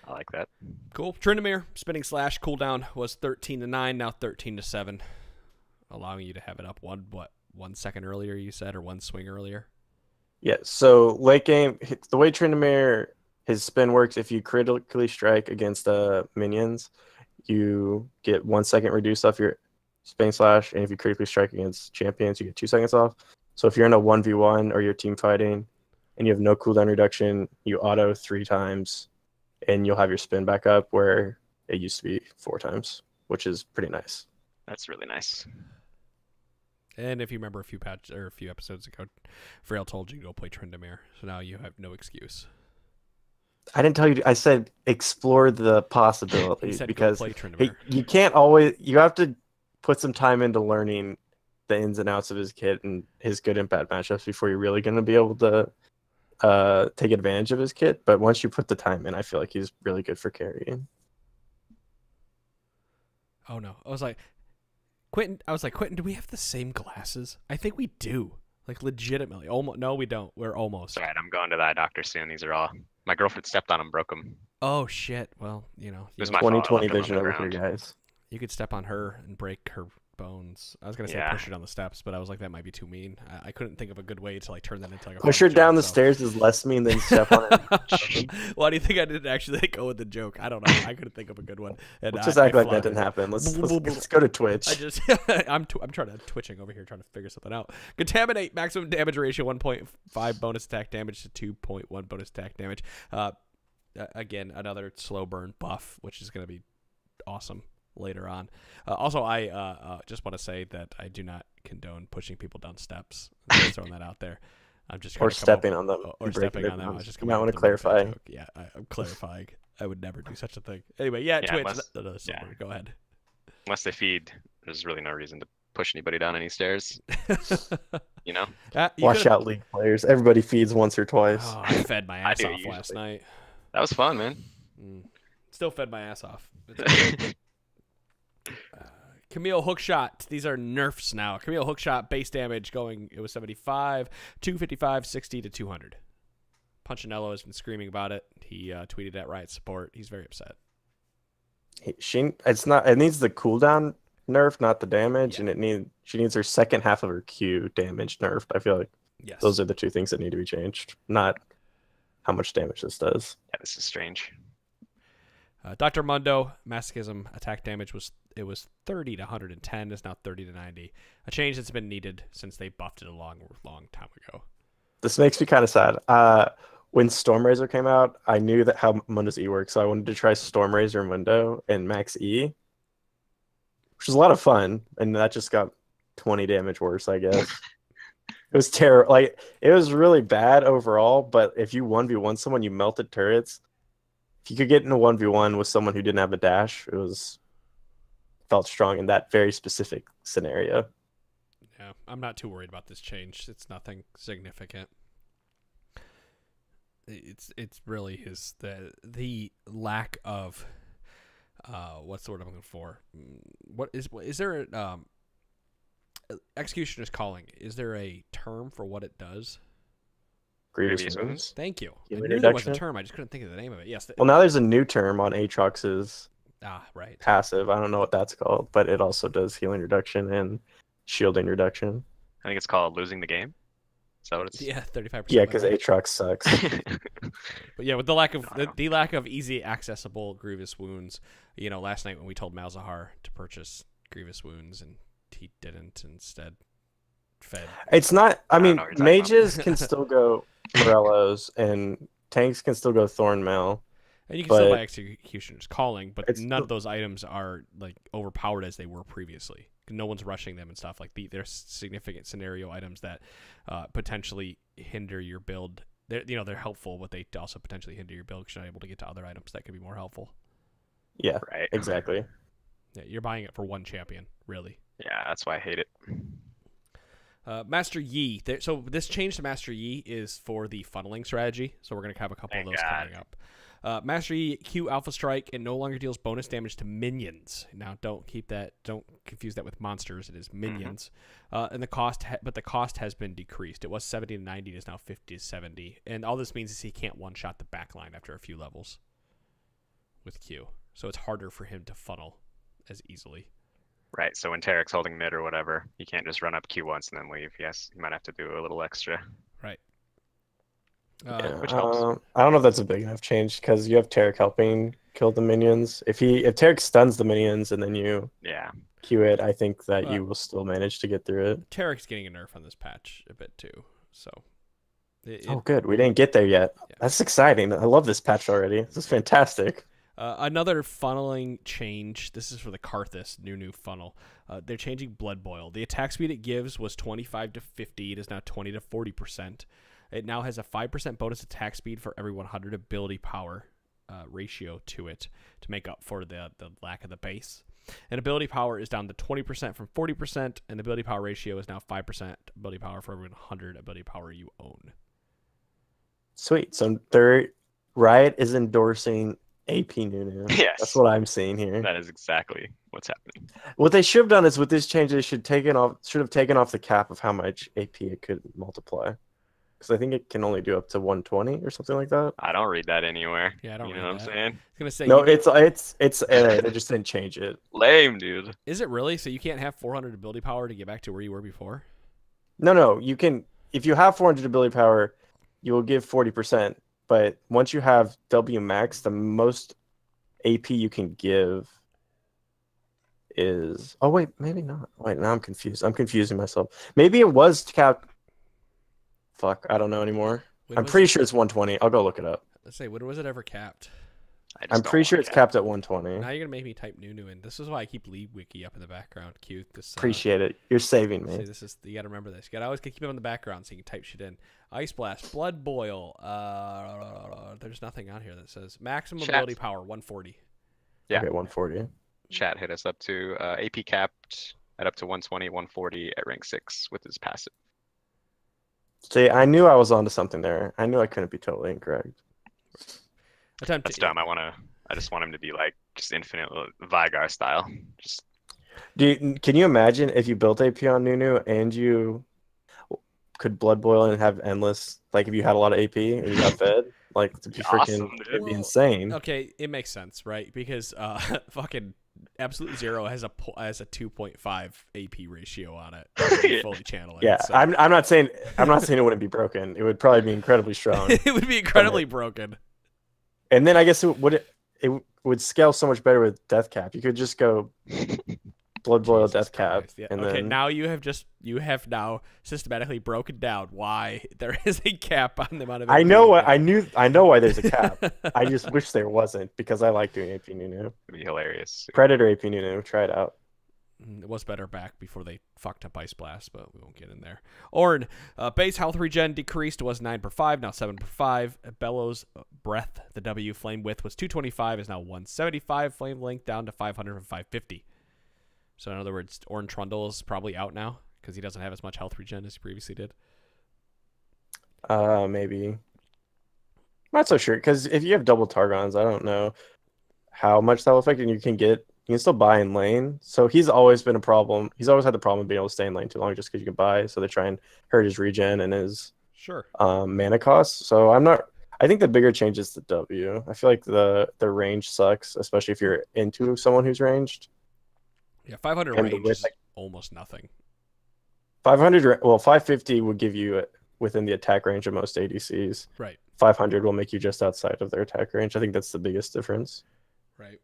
I like that. Cool. Trinity spinning slash cooldown was 13 to 9, now 13 to 7, allowing you to have it up 1 second earlier, you said, or 1 swing earlier? Yeah, so late game, the way Trinity his spin works, if you critically strike against minions, you get 1 second reduced off your spin slash, and if you critically strike against champions, you get 2 seconds off. So if you're in a 1v1 or you're team fighting and you have no cooldown reduction, you auto 3 times, and you'll have your spin back up where it used to be 4 times, which is pretty nice. That's really nice. And if you remember a few episodes ago, Frail told you to go play Tryndamere, so now you have no excuse. I didn't tell you. I said explore the possibilities because you can't always. You have to put some time into learning the ins and outs of his kit and his good and bad matchups before you're really going to be able to take advantage of his kit. But once you put the time in, I feel like he's really good for carrying. Oh no! I was like, Quentin, do we have the same glasses? I think we do. Like, legitimately. Almost. No, we don't. We're almost. All right, I'm going to the eye doctor soon. These are all... My girlfriend stepped on them, broke them. Oh, shit. Well, It was my 2020 fault. vision over here, guys. You could step on her and break her bones. I was going to say push her down the steps, but I was like, that might be too mean. I couldn't think of a good way to, like, turn that into, like, a push her down the stairs is less mean than step on her. Why do you think I didn't actually go with the joke? I don't know. I couldn't think of a good one. And let's just act like that didn't happen. Let's go to Twitch. I'm twitching over here trying to figure something out. Contaminate, maximum damage ratio 1.5 bonus attack damage to 2.1 bonus attack damage. Again, another slow burn buff, which is going to be awesome later on. Also, I just want to say that I do not condone pushing people down steps. I'm just throwing that out there. I'm just stepping on them. Or stepping on them. I was just you might want to clarify. Yeah, I'm clarifying. I would never do such a thing. Anyway, Twitch. Go ahead. Unless they feed, there's really no reason to push anybody down any stairs. You know? Watch out, League players. Everybody feeds once or twice. Oh, I fed my ass off last night. That was fun, man. Still fed my ass off. Camille Hookshot. These are nerfs now. Camille Hookshot base damage it was 75, 255, 60 to 200. Punchinello has been screaming about it. He tweeted at Riot Support. He's very upset. It needs the cooldown nerf, not the damage, and she needs her second half of her Q damage nerfed. I feel like those are the two things that need to be changed, not how much damage this does. Yeah, this is strange. Dr. Mundo, Masochism attack damage was 30 to 110, is now 30 to 90. A change that's been needed since they buffed it a long time ago. This makes me kind of sad. When Stormrazor came out, I knew that how Mundo's E works, so I wanted to try Stormrazor Mundo and Max E, which was a lot of fun, and that just got 20 damage worse, I guess. It was terrible. Like it was really bad overall. But if you 1v1 someone, you melted turrets. If you could get in a 1v1 with someone who didn't have a dash, felt strong in that very specific scenario. Yeah, I'm not too worried about this change. It's nothing significant. It's really the lack of what's the word I'm looking for? What is there Executioner's Calling? Is there a term for what it does? Grievous wounds. Thank you. I Healing knew there was a reduction? term. I just couldn't think of the name of it. Yes. Well, now there's a new term on Aatrox's Right. passive. I don't know what that's called, but it also does healing reduction and shielding reduction. I think it's called losing the game. Is that what it's? Yeah, 35%. Yeah, because Aatrox sucks. But yeah, with the lack of the lack of easy accessible grievous wounds, last night when we told Malzahar to purchase grievous wounds and he didn't, instead fed. It's not. I mean, know what you're talking mages can still go Morellos and tanks can still go Thornmail. And you can still buy Executioner's Calling, but It's none of those items are like overpowered as they were previously. No one's rushing them and stuff. Like there's significant scenario items that potentially hinder your build. They're helpful, but they also potentially hinder your build because you're not able to get to other items that could be more helpful. Yeah, Right. exactly. Yeah, you're buying it for one champion, really. Yeah, that's why I hate it. Master Yi. So this change to Master Yi is for the funneling strategy. So we're going to have a couple of those coming up. Master Yi, Q Alpha Strike, and no longer deals bonus damage to minions. Now, don't confuse that with monsters. It is minions. And the cost has been decreased. It was 70 to 90. It is now 50 to 70. And all this means is he can't one-shot the backline after a few levels with Q. So it's harder for him to funnel as easily. Right, so when Tarek's holding mid or whatever, you can't just run up Q once and then leave. Yes, you might have to do a little extra. Right. Which helps. I don't know if that's a big enough change because you have Tarek helping kill the minions. If Tarek stuns the minions and then you Q it, I think that you will still manage to get through it. Tarek's getting a nerf on this patch a bit too. So. Oh, good. We didn't get there yet. Yeah. That's exciting. I love this patch already. This is fantastic. Another funneling change. This is for the Karthus new funnel. They're changing Blood Boil. The attack speed it gives was 25 to 50. It is now 20 to 40%. It now has a 5% bonus attack speed for every 100 ability power ratio to it to make up for the lack of the base. And ability power is down to 20% from 40%, and ability power ratio is now 5% ability power for every 100 ability power you own. Sweet. So Riot is endorsing AP Nunu. Yes. That's what I'm seeing here. That is exactly what's happening. What they should have done is with this change, they should have taken off the cap of how much AP it could multiply. Because I think it can only do up to 120 or something like that. I don't read that anywhere. Yeah, I don't. You know what I'm saying? I was gonna say no. It's they just didn't change it. Lame, dude. Is it really? So you can't have 400 ability power to get back to where you were before? No. You can. If you have 400 ability power, you will give 40%. But once you have W max, the most AP you can give is. Oh wait, maybe not. Wait, now I'm confused. I'm confusing myself. Maybe it was capped. Fuck, I don't know anymore. I'm pretty sure it's 120. I'll go look it up. Let's say, when was it ever capped? I'm pretty sure it's capped at 120. Now you're gonna make me type Nunu in. This is why I keep League Wiki up in the background. Cute. This appreciate it. You're saving me. See, this is you gotta remember this. You gotta always keep it in the background so you can type shit in. Ice Blast, Blood Boil. There's nothing on here that says maximum ability power 140. Yeah. Okay, 140. Chat hit us up to AP capped at up to 120, 140 at rank 6 with his passive. See, I knew I was onto something there. I knew I couldn't be totally incorrect. That's dumb. I just want him to be like just infinite Vigar style. Just. Can you imagine if you built AP on Nunu and you could Blood Boil and have endless, like if you had a lot of AP and you got fed? Like, to be freaking, it'd be insane. Okay, it makes sense, right? Because fucking Absolute Zero has a 2.5 AP ratio on it. Fully channeling. Yeah, so. I'm not saying it wouldn't be broken. It would probably be incredibly strong. It would be incredibly broken. And then I guess it would scale so much better with Death Cap. You could just go Blood Boil Death Cap. Yeah. And okay, then... now you have now systematically broken down why there is a cap on the amount of. I know why there's a cap. I just wish there wasn't because I like doing AP Nunu. It'd be hilarious. Predator AP Nunu, try it out. It was better back before they fucked up Ice Blast, but we won't get in there. Orn, base health regen decreased, was 9 per 5, now 7 per 5. Bellows Breath, the W flame width was 225, is now 175. Flame length down to 500 from 550. So in other words, Orn Trundle is probably out now because he doesn't have as much health regen as he previously did. Maybe. I'm not so sure, because if you have double Targons, I don't know how much that will affect, and you can still buy in lane. So he's always been a problem. He's always had the problem of being able to stay in lane too long just because you can buy. So they try and hurt his regen and his mana costs. So I think the bigger change is the W. I feel like the range sucks, especially if you're into someone who's ranged. Yeah, 500 and range is almost nothing. 550 would give you within the attack range of most ADCs. Right. 500 will make you just outside of their attack range. I think that's the biggest difference. Right.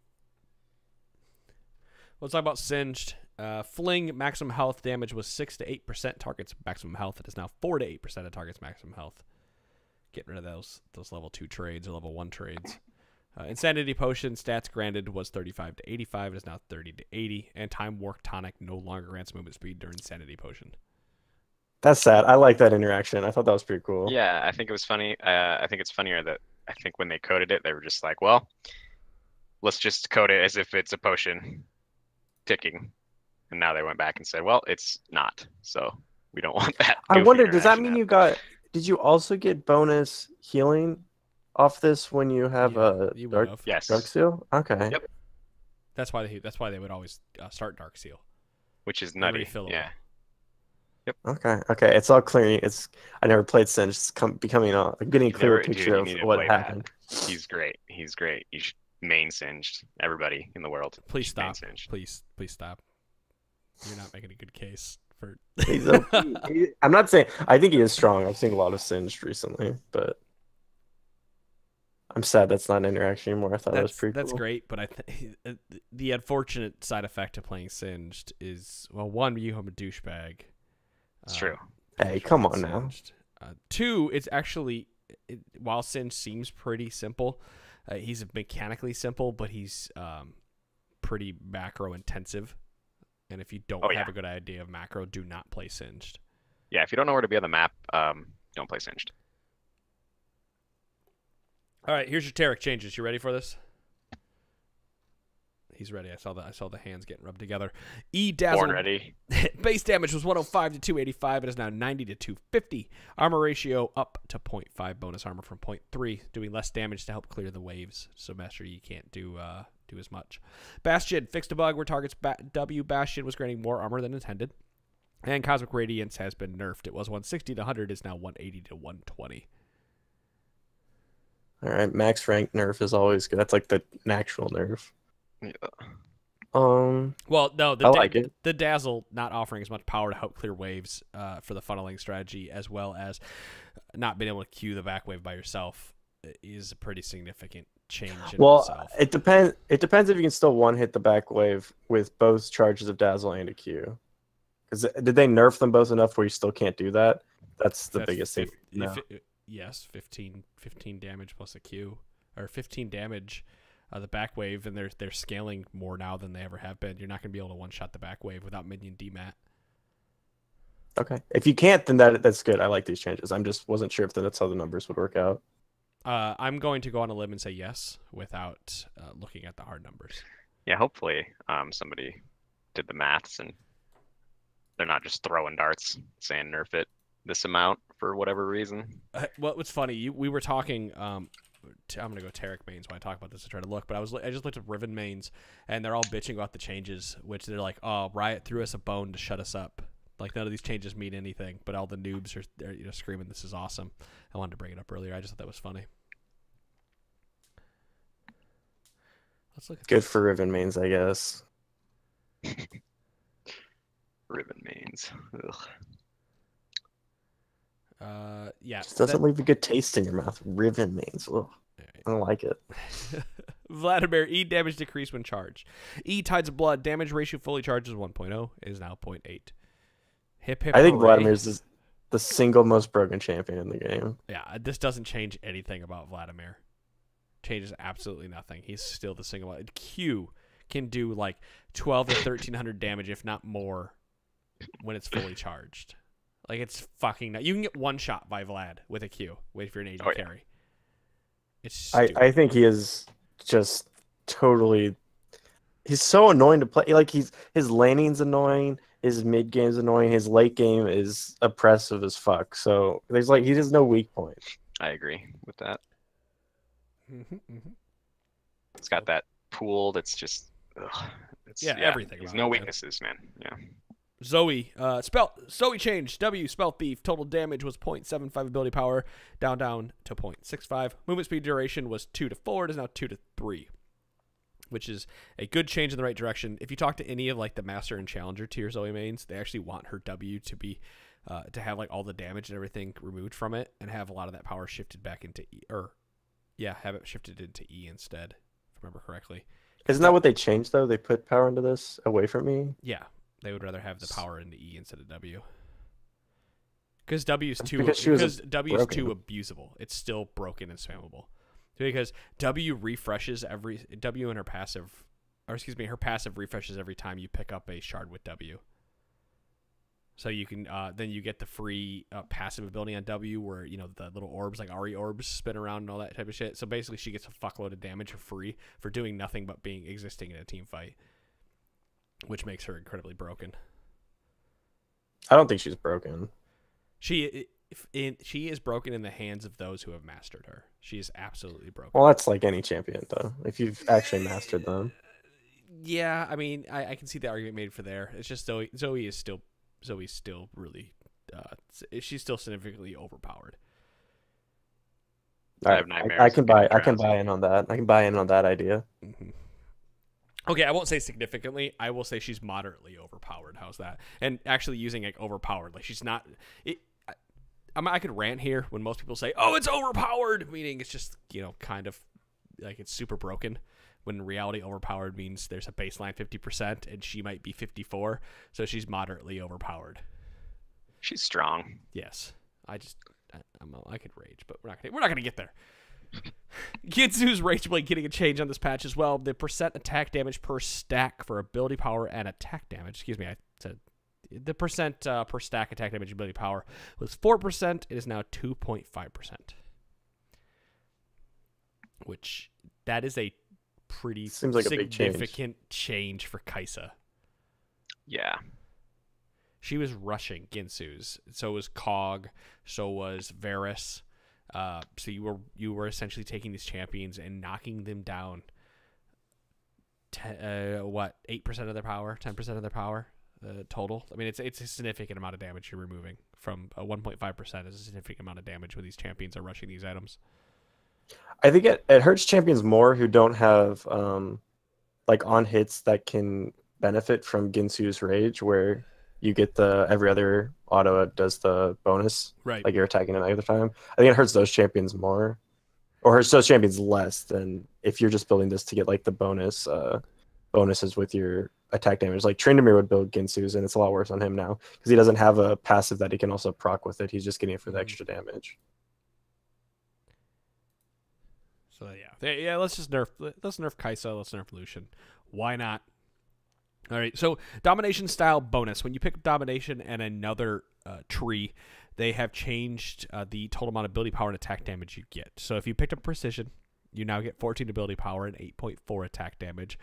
Let's talk about Singed. Fling maximum health damage was 6 to 8% targets maximum health. It is now 4 to 8% of targets maximum health. Getting rid of those level 2 trades or level 1 trades. Insanity Potion stats granted was 35 to 85. It is now 30 to 80. And Time Warp Tonic no longer grants movement speed during Insanity Potion. That's sad. I like that interaction. I thought that was pretty cool. Yeah, I think it was funny. I think it's funnier that I think when they coded it, they were just like, well, let's just code it as if it's a potion ticking. And now they went back and said, well, it's not. So we don't want that. I wonder, does that mean did you also get bonus healing off this when you have a Dark Seal? Okay. Yep. That's why they would always start Dark Seal. Which is nutty. Yeah. Yep. Okay. It's all clear. I never played Sin. It's becoming getting a clearer picture of what happened. He's great. You should main Singed. Everybody in the world. Please stop. Please stop. You're not making a good case for. I'm not saying. I think he is strong. I've seen a lot of Singed recently, but I'm sad that's not an interaction anymore. I thought that was pretty cool. That's great, but the unfortunate side effect of playing Singed is, well, one, you have a douchebag. It's true. Hey, come on now. 2, it's actually, while Singed seems pretty simple, he's mechanically simple, but he's pretty macro intensive. And if you don't have a good idea of macro, do not play Singed. Yeah, if you don't know where to be on the map, don't play Singed. All right, here's your Tarek changes. You ready for this? He's ready. I saw the hands getting rubbed together. Dazzle. Born ready. Base damage was 105 to 285. It is now 90 to 250. Armor ratio up to 0.5. Bonus armor from 0.3. Doing less damage to help clear the waves. So Master, you can't do as much. Bastion fixed a bug where targets W Bastion was granting more armor than intended. And Cosmic Radiance has been nerfed. It was 160 to 100. It's now 180 to 120. All right, max rank nerf is always good. That's like the natural nerf. Yeah. Well, no, I like it. The Dazzle not offering as much power to help clear waves for the funneling strategy, as well as not being able to queue the back wave by yourself, is a pretty significant change in itself. It depends if you can still one hit the back wave with both charges of Dazzle and a Q. Because did they nerf them both enough where you still can't do that? That's the biggest thing. No. Yes, 15 damage plus a Q, or 15 damage. The back wave, and they're scaling more now than they ever have been. You're not going to be able to one-shot the back wave without minion demat. Okay. If you can't, then that's good. I like these changes. I'm just wasn't sure if that's how the numbers would work out. I'm going to go on a limb and say yes without looking at the hard numbers. Yeah, hopefully somebody did the maths and they're not just throwing darts saying nerf it this amount for whatever reason. What's funny, we were talking... I'm gonna go Tarek mains when I talk about this to try to look, but I just looked at Riven mains, and they're all bitching about the changes, which they're like, "Oh, Riot threw us a bone to shut us up. Like none of these changes mean anything." But all the noobs are screaming, "This is awesome." I wanted to bring it up earlier. I just thought that was funny. Let's look at good for Riven mains, I guess. Riven mains. Ugh. Yeah, just doesn't leave a good taste in your mouth. Riven mains. Ugh. I don't like it. Vladimir, E damage decrease when charged. E Tides of Blood damage ratio fully charged is 1.0. Is now 0.8. Hip I think Vladimir's is the single most broken champion in the game. Yeah, this doesn't change anything about Vladimir. Changes absolutely nothing. He's still the single. Q can do like 12 to 1300 damage, if not more, when it's fully charged. Like, it's fucking nuts. You can get one shot by Vlad with a Q. Wait for an AD carry. It's stupid. I think he is just totally. He's so annoying to play. Like, his laning's annoying. His mid game's annoying. His late game is oppressive as fuck. So there's like, he has no weak point. I agree with that. Mm-hmm. It's got that pool that's just. Ugh, everything. There's no weaknesses, man. Yeah. Zoe changed. W Spell Thief. Total damage was 0.75 ability power, down to 0.65. Movement speed duration was 2 to 4. It is now 2 to 3, which is a good change in the right direction. If you talk to any of like the Master and Challenger tier Zoe mains, they actually want her W to be to have like all the damage and everything removed from it, and have a lot of that power shifted back into E, have it shifted into E instead, if I remember correctly. Isn't that what they changed though? They put power into this away from E. Yeah. They would rather have the power into E instead of W. Because W's too abusable. It's still broken and spammable. Because W refreshes her passive refreshes every time you pick up a shard with W. So you can then you get the free passive ability on W where, you know, the little orbs, like Ari orbs, spin around and all that type of shit. So basically she gets a fuckload of damage for free for doing nothing but existing in a team fight, which makes her incredibly broken. I don't think she's broken. She is broken in the hands of those who have mastered her. She is absolutely broken. Well, that's like any champion, though. If you've actually mastered them. Yeah, I mean, I can see the argument made for there. It's just Zoe's still really, she's still significantly overpowered. I have nightmares. I can buy in on that. I can buy in on that idea. Mm-hmm. Okay, I won't say significantly. I will say she's moderately overpowered. How's that? And actually using like overpowered, like she's not. I could rant here when most people say, "Oh, it's overpowered," meaning it's just, you know, kind of like it's super broken. When in reality, overpowered means there's a baseline 50%, and she might be 54, so she's moderately overpowered. She's strong. Yes, I could rage, but we're not gonna get there. Ginsu's Rage Blade getting a change on this patch as well. The percent attack damage per stack for ability power and attack damage. Excuse me, I said the percent per stack attack damage ability power was 4%. It is now 2.5%. Which, that is a pretty significant change for Kaisa. Yeah. She was rushing Ginsu's. So was Kog. So was Varus. So you were essentially taking these champions and knocking them down. 8% of their power, 10% of their power total. I mean, it's a significant amount of damage you're removing from 1.5% is a significant amount of damage when these champions are rushing these items. I think it hurts champions more who don't have like on hits that can benefit from Ginsu's Rage, where you get the every other auto does the bonus, right? Like you're attacking another time. I think it hurts those champions more, or hurts those champions less than if you're just building this to get like the bonuses with your attack damage. Like Trinity would build Ginsu's, and it's a lot worse on him now because he doesn't have a passive that he can also proc with it. He's just getting it for the extra damage. So yeah, let's nerf Kaisa, let's nerf Lucian. Why not? All right, so domination style bonus. When you pick up domination and another tree, they have changed the total amount of ability power and attack damage you get. So if you picked up precision, you now get 14 ability power and 8.4 attack damage,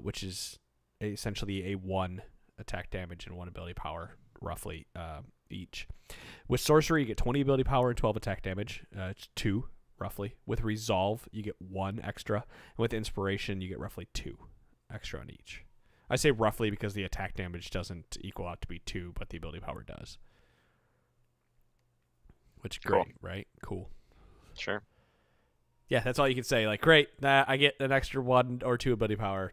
which is essentially a 1 attack damage and 1 ability power, roughly each. With sorcery, you get 20 ability power and 12 attack damage. It's 2, roughly. With resolve, you get 1 extra. And with inspiration, you get roughly 2 extra on each. I say roughly because the attack damage doesn't equal out to be 2, but the ability power does. Which is great, right? Cool. Sure. Yeah, that's all you can say. Like, great, I get an extra 1 or 2 ability power.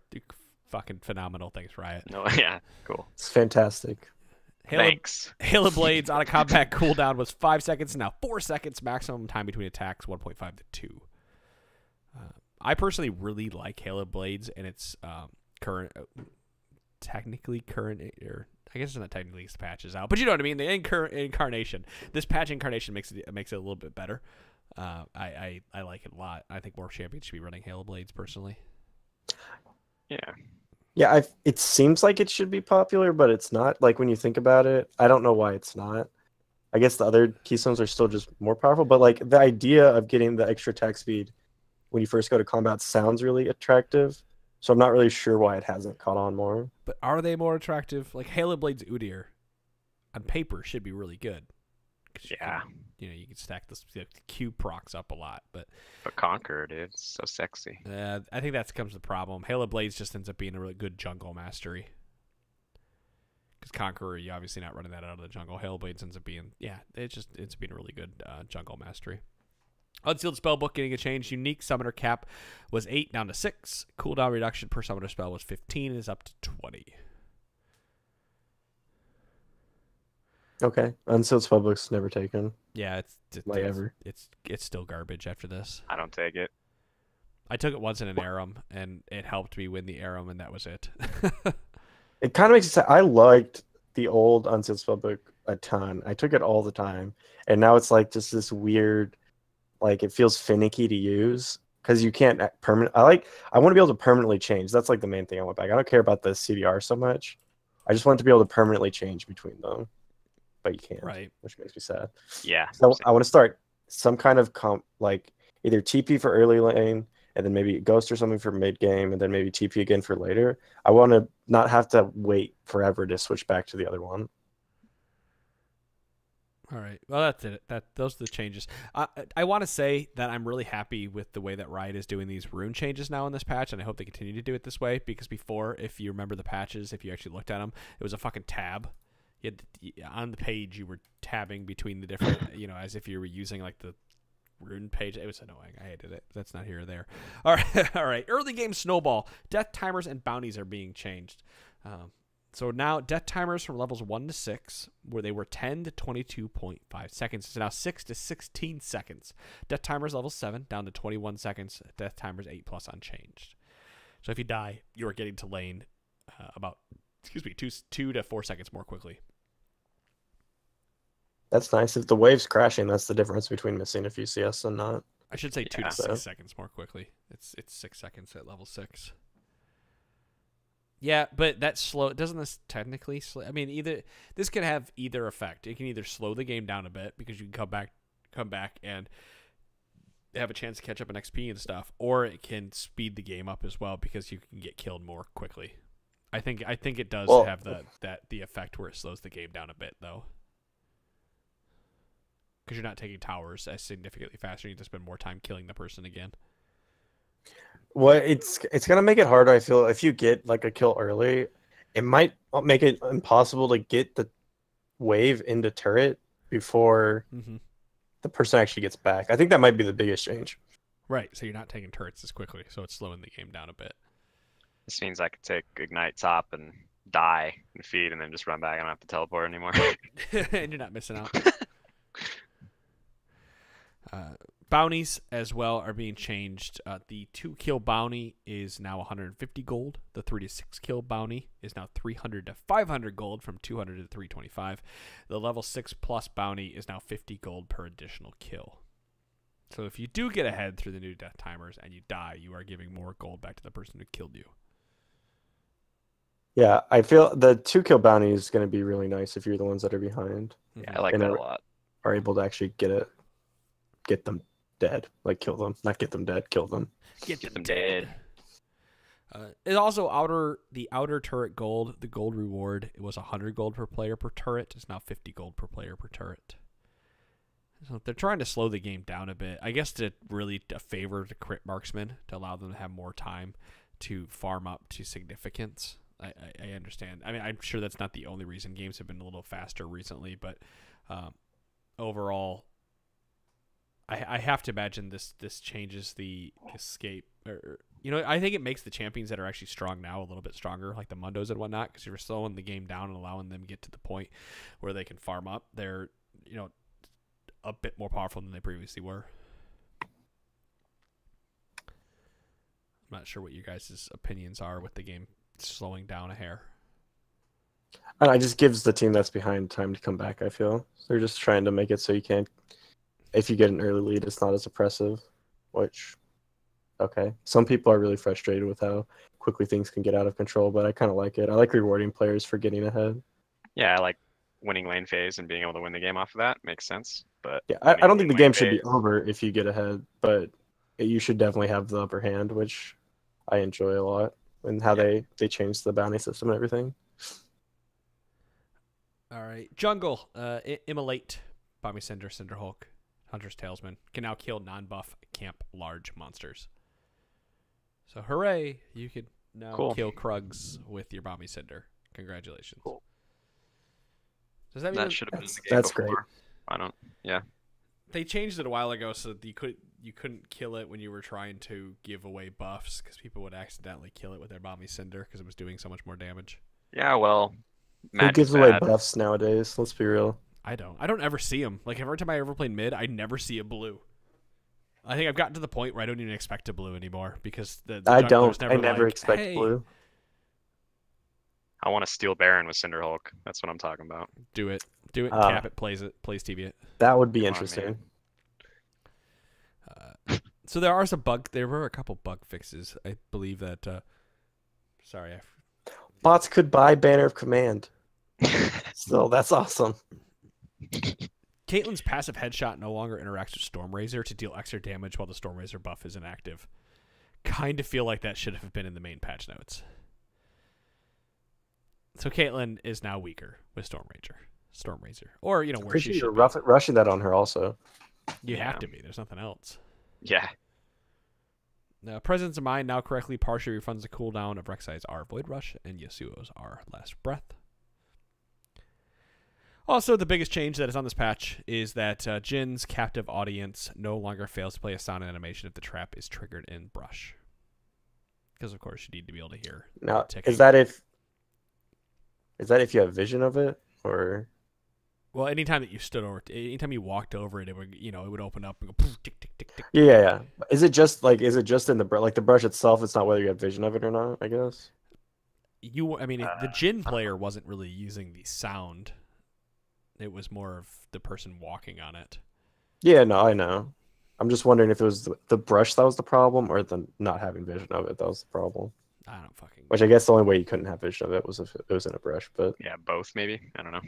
Fucking phenomenal. Thanks, Riot. No, yeah, cool. It's fantastic. Thanks. Hail of Blades on a combat cooldown was 5 seconds, now 4 seconds. Maximum time between attacks, 1.5 to 2. I personally really like Hail of Blades, and it's technically current, or I guess it's not technically the patch is out, but you know what I mean. The incarnation, this patch incarnation makes it a little bit better. I like it a lot. I think more champions should be running Hail of Blades personally. Yeah, Yeah, it seems like it should be popular, but it's not. Like when you think about it, I don't know why it's not. I guess the other keystones are still just more powerful, but like the idea of getting the extra attack speed when you first go to combat sounds really attractive. So I'm not really sure why it hasn't caught on more. But are they more attractive? Like Halo Blade's Udyr on paper should be really good. Yeah. You can stack the Q procs up a lot, but Conqueror, dude, it's so sexy. I think that comes the problem. Halo Blades just ends up being a really good jungle mastery. Because Conqueror, you're obviously not running that out of the jungle. Halo Blades ends up being, it's being a really good jungle mastery. Unsealed Spellbook getting a change. Unique Summoner cap was 8 down to 6. Cooldown reduction per Summoner spell was 15 and is up to 20. Okay, Unsealed Spellbook's never taken. Yeah, it's still garbage after this. I don't take it. I took it once in an Aram, and it helped me win the Aram, and that was it. It kind of makes sense. I liked the old Unsealed Spellbook a ton. I took it all the time, and now it's like just this weird, like it feels finicky to use because you can't permanent. I want to be able to permanently change. That's like the main thing I want back. I don't care about the CDR so much. I just want to be able to permanently change between them, but you can't, Right? Which makes me sad. Yeah. So I want to start some kind of like either TP for early lane, and then maybe Ghost or something for mid game, and then maybe TP again for later. I want to not have to wait forever to switch back to the other one. All right. Well, that's it. Those are the changes. I want to say that I'm really happy with the way that Riot is doing these rune changes now in this patch, and I hope they continue to do it this way. Because before, if you remember the patches, if you actually looked at them, it was a fucking tab. On the page, you were tabbing between the different, as if you were using like the rune page. It was annoying. I hated it. That's not here or there. All right. All right. Early game snowball. Death timers and bounties are being changed. So now death timers from levels 1 to 6, where they were 10 to 22.5 seconds, is now 6 to 16 seconds. Death timers level 7 down to 21 seconds. Death timers 8 plus unchanged. So if you die, you are getting to lane about 2 to 4 seconds more quickly. That's nice. If the wave's crashing, that's the difference between missing a few CS and not. I should say 2 to So- 6 seconds more quickly. It's 6 seconds at level 6. Yeah, but that's slow. Doesn't this technically slow? I mean, this can have either effect. It can either slow the game down a bit because you can come back and have a chance to catch up on XP and stuff, or it can speed the game up as well because you can get killed more quickly. I think it does have the effect where it slows the game down a bit though, because you're not taking towers as significantly faster. You just spend more time killing the person again. Well, it's gonna make it harder. I feel if you get like a kill early, it might make it impossible to get the wave into turret before the person actually gets back. I think that might be the biggest change. Right, so you're not taking turrets as quickly, so it's slowing the game down a bit. This means I could take Ignite top and die and feed and then just run back. I don't have to teleport anymore. And you're not missing out. Bounties as well are being changed. The 2 kill bounty is now 150 gold. The 3 to 6 kill bounty is now 300 to 500 gold from 200 to 325. The level 6 plus bounty is now 50 gold per additional kill. So if you do get ahead through the new death timers and you die, you are giving more gold back to the person who killed you. Yeah, I feel the 2 kill bounty is going to be really nice if you're the ones that are behind. Yeah, I like that a lot. Are able to actually get them dead, like kill them, not get them dead, kill them. Get them dead. It also the outer turret gold. The gold reward, it was 100 gold per player per turret. It's now 50 gold per player per turret. So they're trying to slow the game down a bit. I guess to really favor the crit marksman to allow them to have more time to farm up to significance. I understand. I mean, I'm sure that's not the only reason games have been a little faster recently, but overall, I have to imagine this changes the escape. I think it makes the champions that are actually strong now a little bit stronger, like the Mundos and whatnot, because you're slowing the game down and allowing them to get to the point where they can farm up. They're, a bit more powerful than they previously were. I'm not sure what you guys' opinions are with the game slowing down a hair. And it just gives the team that's behind time to come back, I feel. They're just trying to make it so you can't, if you get an early lead, it's not as oppressive, which okay. Some people are really frustrated with how quickly things can get out of control, but I kind of like it. I like rewarding players for getting ahead. Yeah, I like winning lane phase and being able to win the game off of that. Makes sense. But Yeah, winning I don't think the lane game should be phase- over if you get ahead, but you should definitely have the upper hand, which I enjoy a lot, and how they changed the bounty system and everything. All right. Jungle. Immolate. Bomby Cinder, Cinderhulk, Hunter's Talesman can now kill non-buff camp large monsters. So hooray! You could now kill Krugs with your Bomby Cinder. Congratulations. Cool. Does that mean That should have been in the game That's before. great. I don't. Yeah. They changed it a while ago so that you couldn't kill it when you were trying to give away buffs because people would accidentally kill it with their Bomby Cinder because it was doing so much more damage. Yeah. Well. Who gives away buffs nowadays? Let's be real. I don't ever see them. Like every time I ever play mid, I never see a blue. I think I've gotten to the point where I don't even expect a blue anymore because the I never expect hey, blue. I want to steal Baron with Cinderhulk. That's what I'm talking about. Do it. Cap it. Plays TV it. That would be Come on, interesting. So there were a couple bug fixes. I believe that. Sorry, Bots could buy Banner of Command. So that's awesome. Caitlyn's passive headshot no longer interacts with Stormrazor to deal extra damage while the Stormrazor buff is inactive. Kind of feel like that should have been in the main patch notes. So Caitlyn is now weaker with Stormrazor, or where she should. You're rushing that on her also. You have to be. There's nothing else. Yeah. Presence of Mind now correctly partially refunds the cooldown of Rek'Sai's R Void Rush and Yasuo's R Last Breath. Also, the biggest change that is on this patch is that Jin's captive audience no longer fails to play a sound animation if the trap is triggered in brush. Because of course you need to be able to hear. Now, is that if you have vision of it, or? Well, anytime you walked over it, it would open up and go poof, tick tick tick tick. Yeah. Is it just in the the brush itself? It's not whether you have vision of it or not, I guess. The Jin player wasn't really using the sound. It was more of the person walking on it. Yeah, no, I know. I'm just wondering if it was the brush that was the problem, or the not having vision of it that was the problem. I don't fucking. Which I guess the only way you couldn't have vision of it was if it was in a brush, but Yeah, both maybe. I don't know.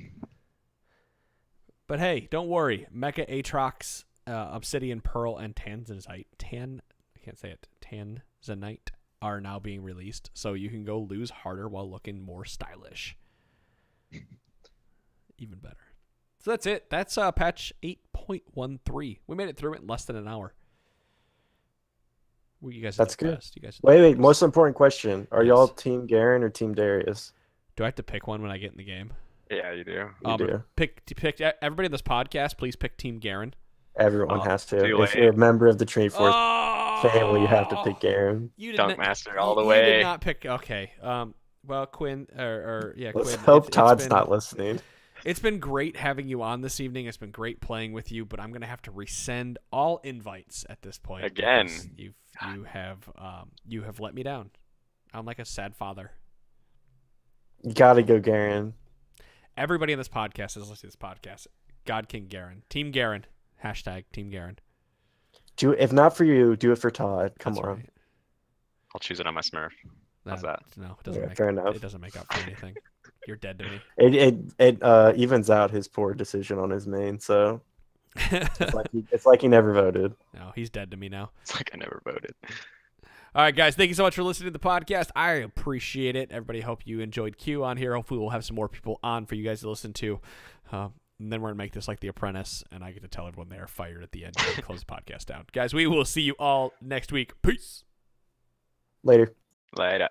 But hey, don't worry. Mecha Aatrox, Obsidian Pearl, and Tanzanite are now being released, so you can go lose harder while looking more stylish. Even better. So that's it. That's patch 8.13. We made it through it in less than an hour. You guys. That's good. Best. You guys. Wait. Most important question: Are Yes. y'all Team Garen or Team Darius? Do I have to pick one when I get in the game? Yeah, you do. You do. Pick everybody in this podcast. Please pick Team Garen. Everyone has to. too If late. you're a member of the Trinity Force Oh! family, you have to pick Garen. You did Dunk not, Master all the You way. did not pick. Okay. Well, Quinn Let's Quinn. hope Todd's not listening. It's been great having you on this evening. It's been great playing with you, but I'm gonna have to resend all invites at this point. Again. because you have let me down. I'm like a sad father. You gotta go Garen. Everybody in this podcast is listening to this podcast. God King Garen. Team Garen. Hashtag Team Garen. If not for you, do it for Todd. Come That's on. right. I'll choose it on my Smurf. How's that? No, it doesn't Yeah, make fair enough. It doesn't make up for anything. You're dead to me. It evens out his poor decision on his main, so it's like he never voted. No, he's dead to me now. It's like I never voted. All right, guys, thank you so much for listening to the podcast. I appreciate it. Everybody, hope you enjoyed Q on here. Hopefully, we'll have some more people on for you guys to listen to. And then we're going to make this like The Apprentice, and I get to tell everyone they are fired at the end and close the podcast down. Guys, we will see you all next week. Peace. Later. Later.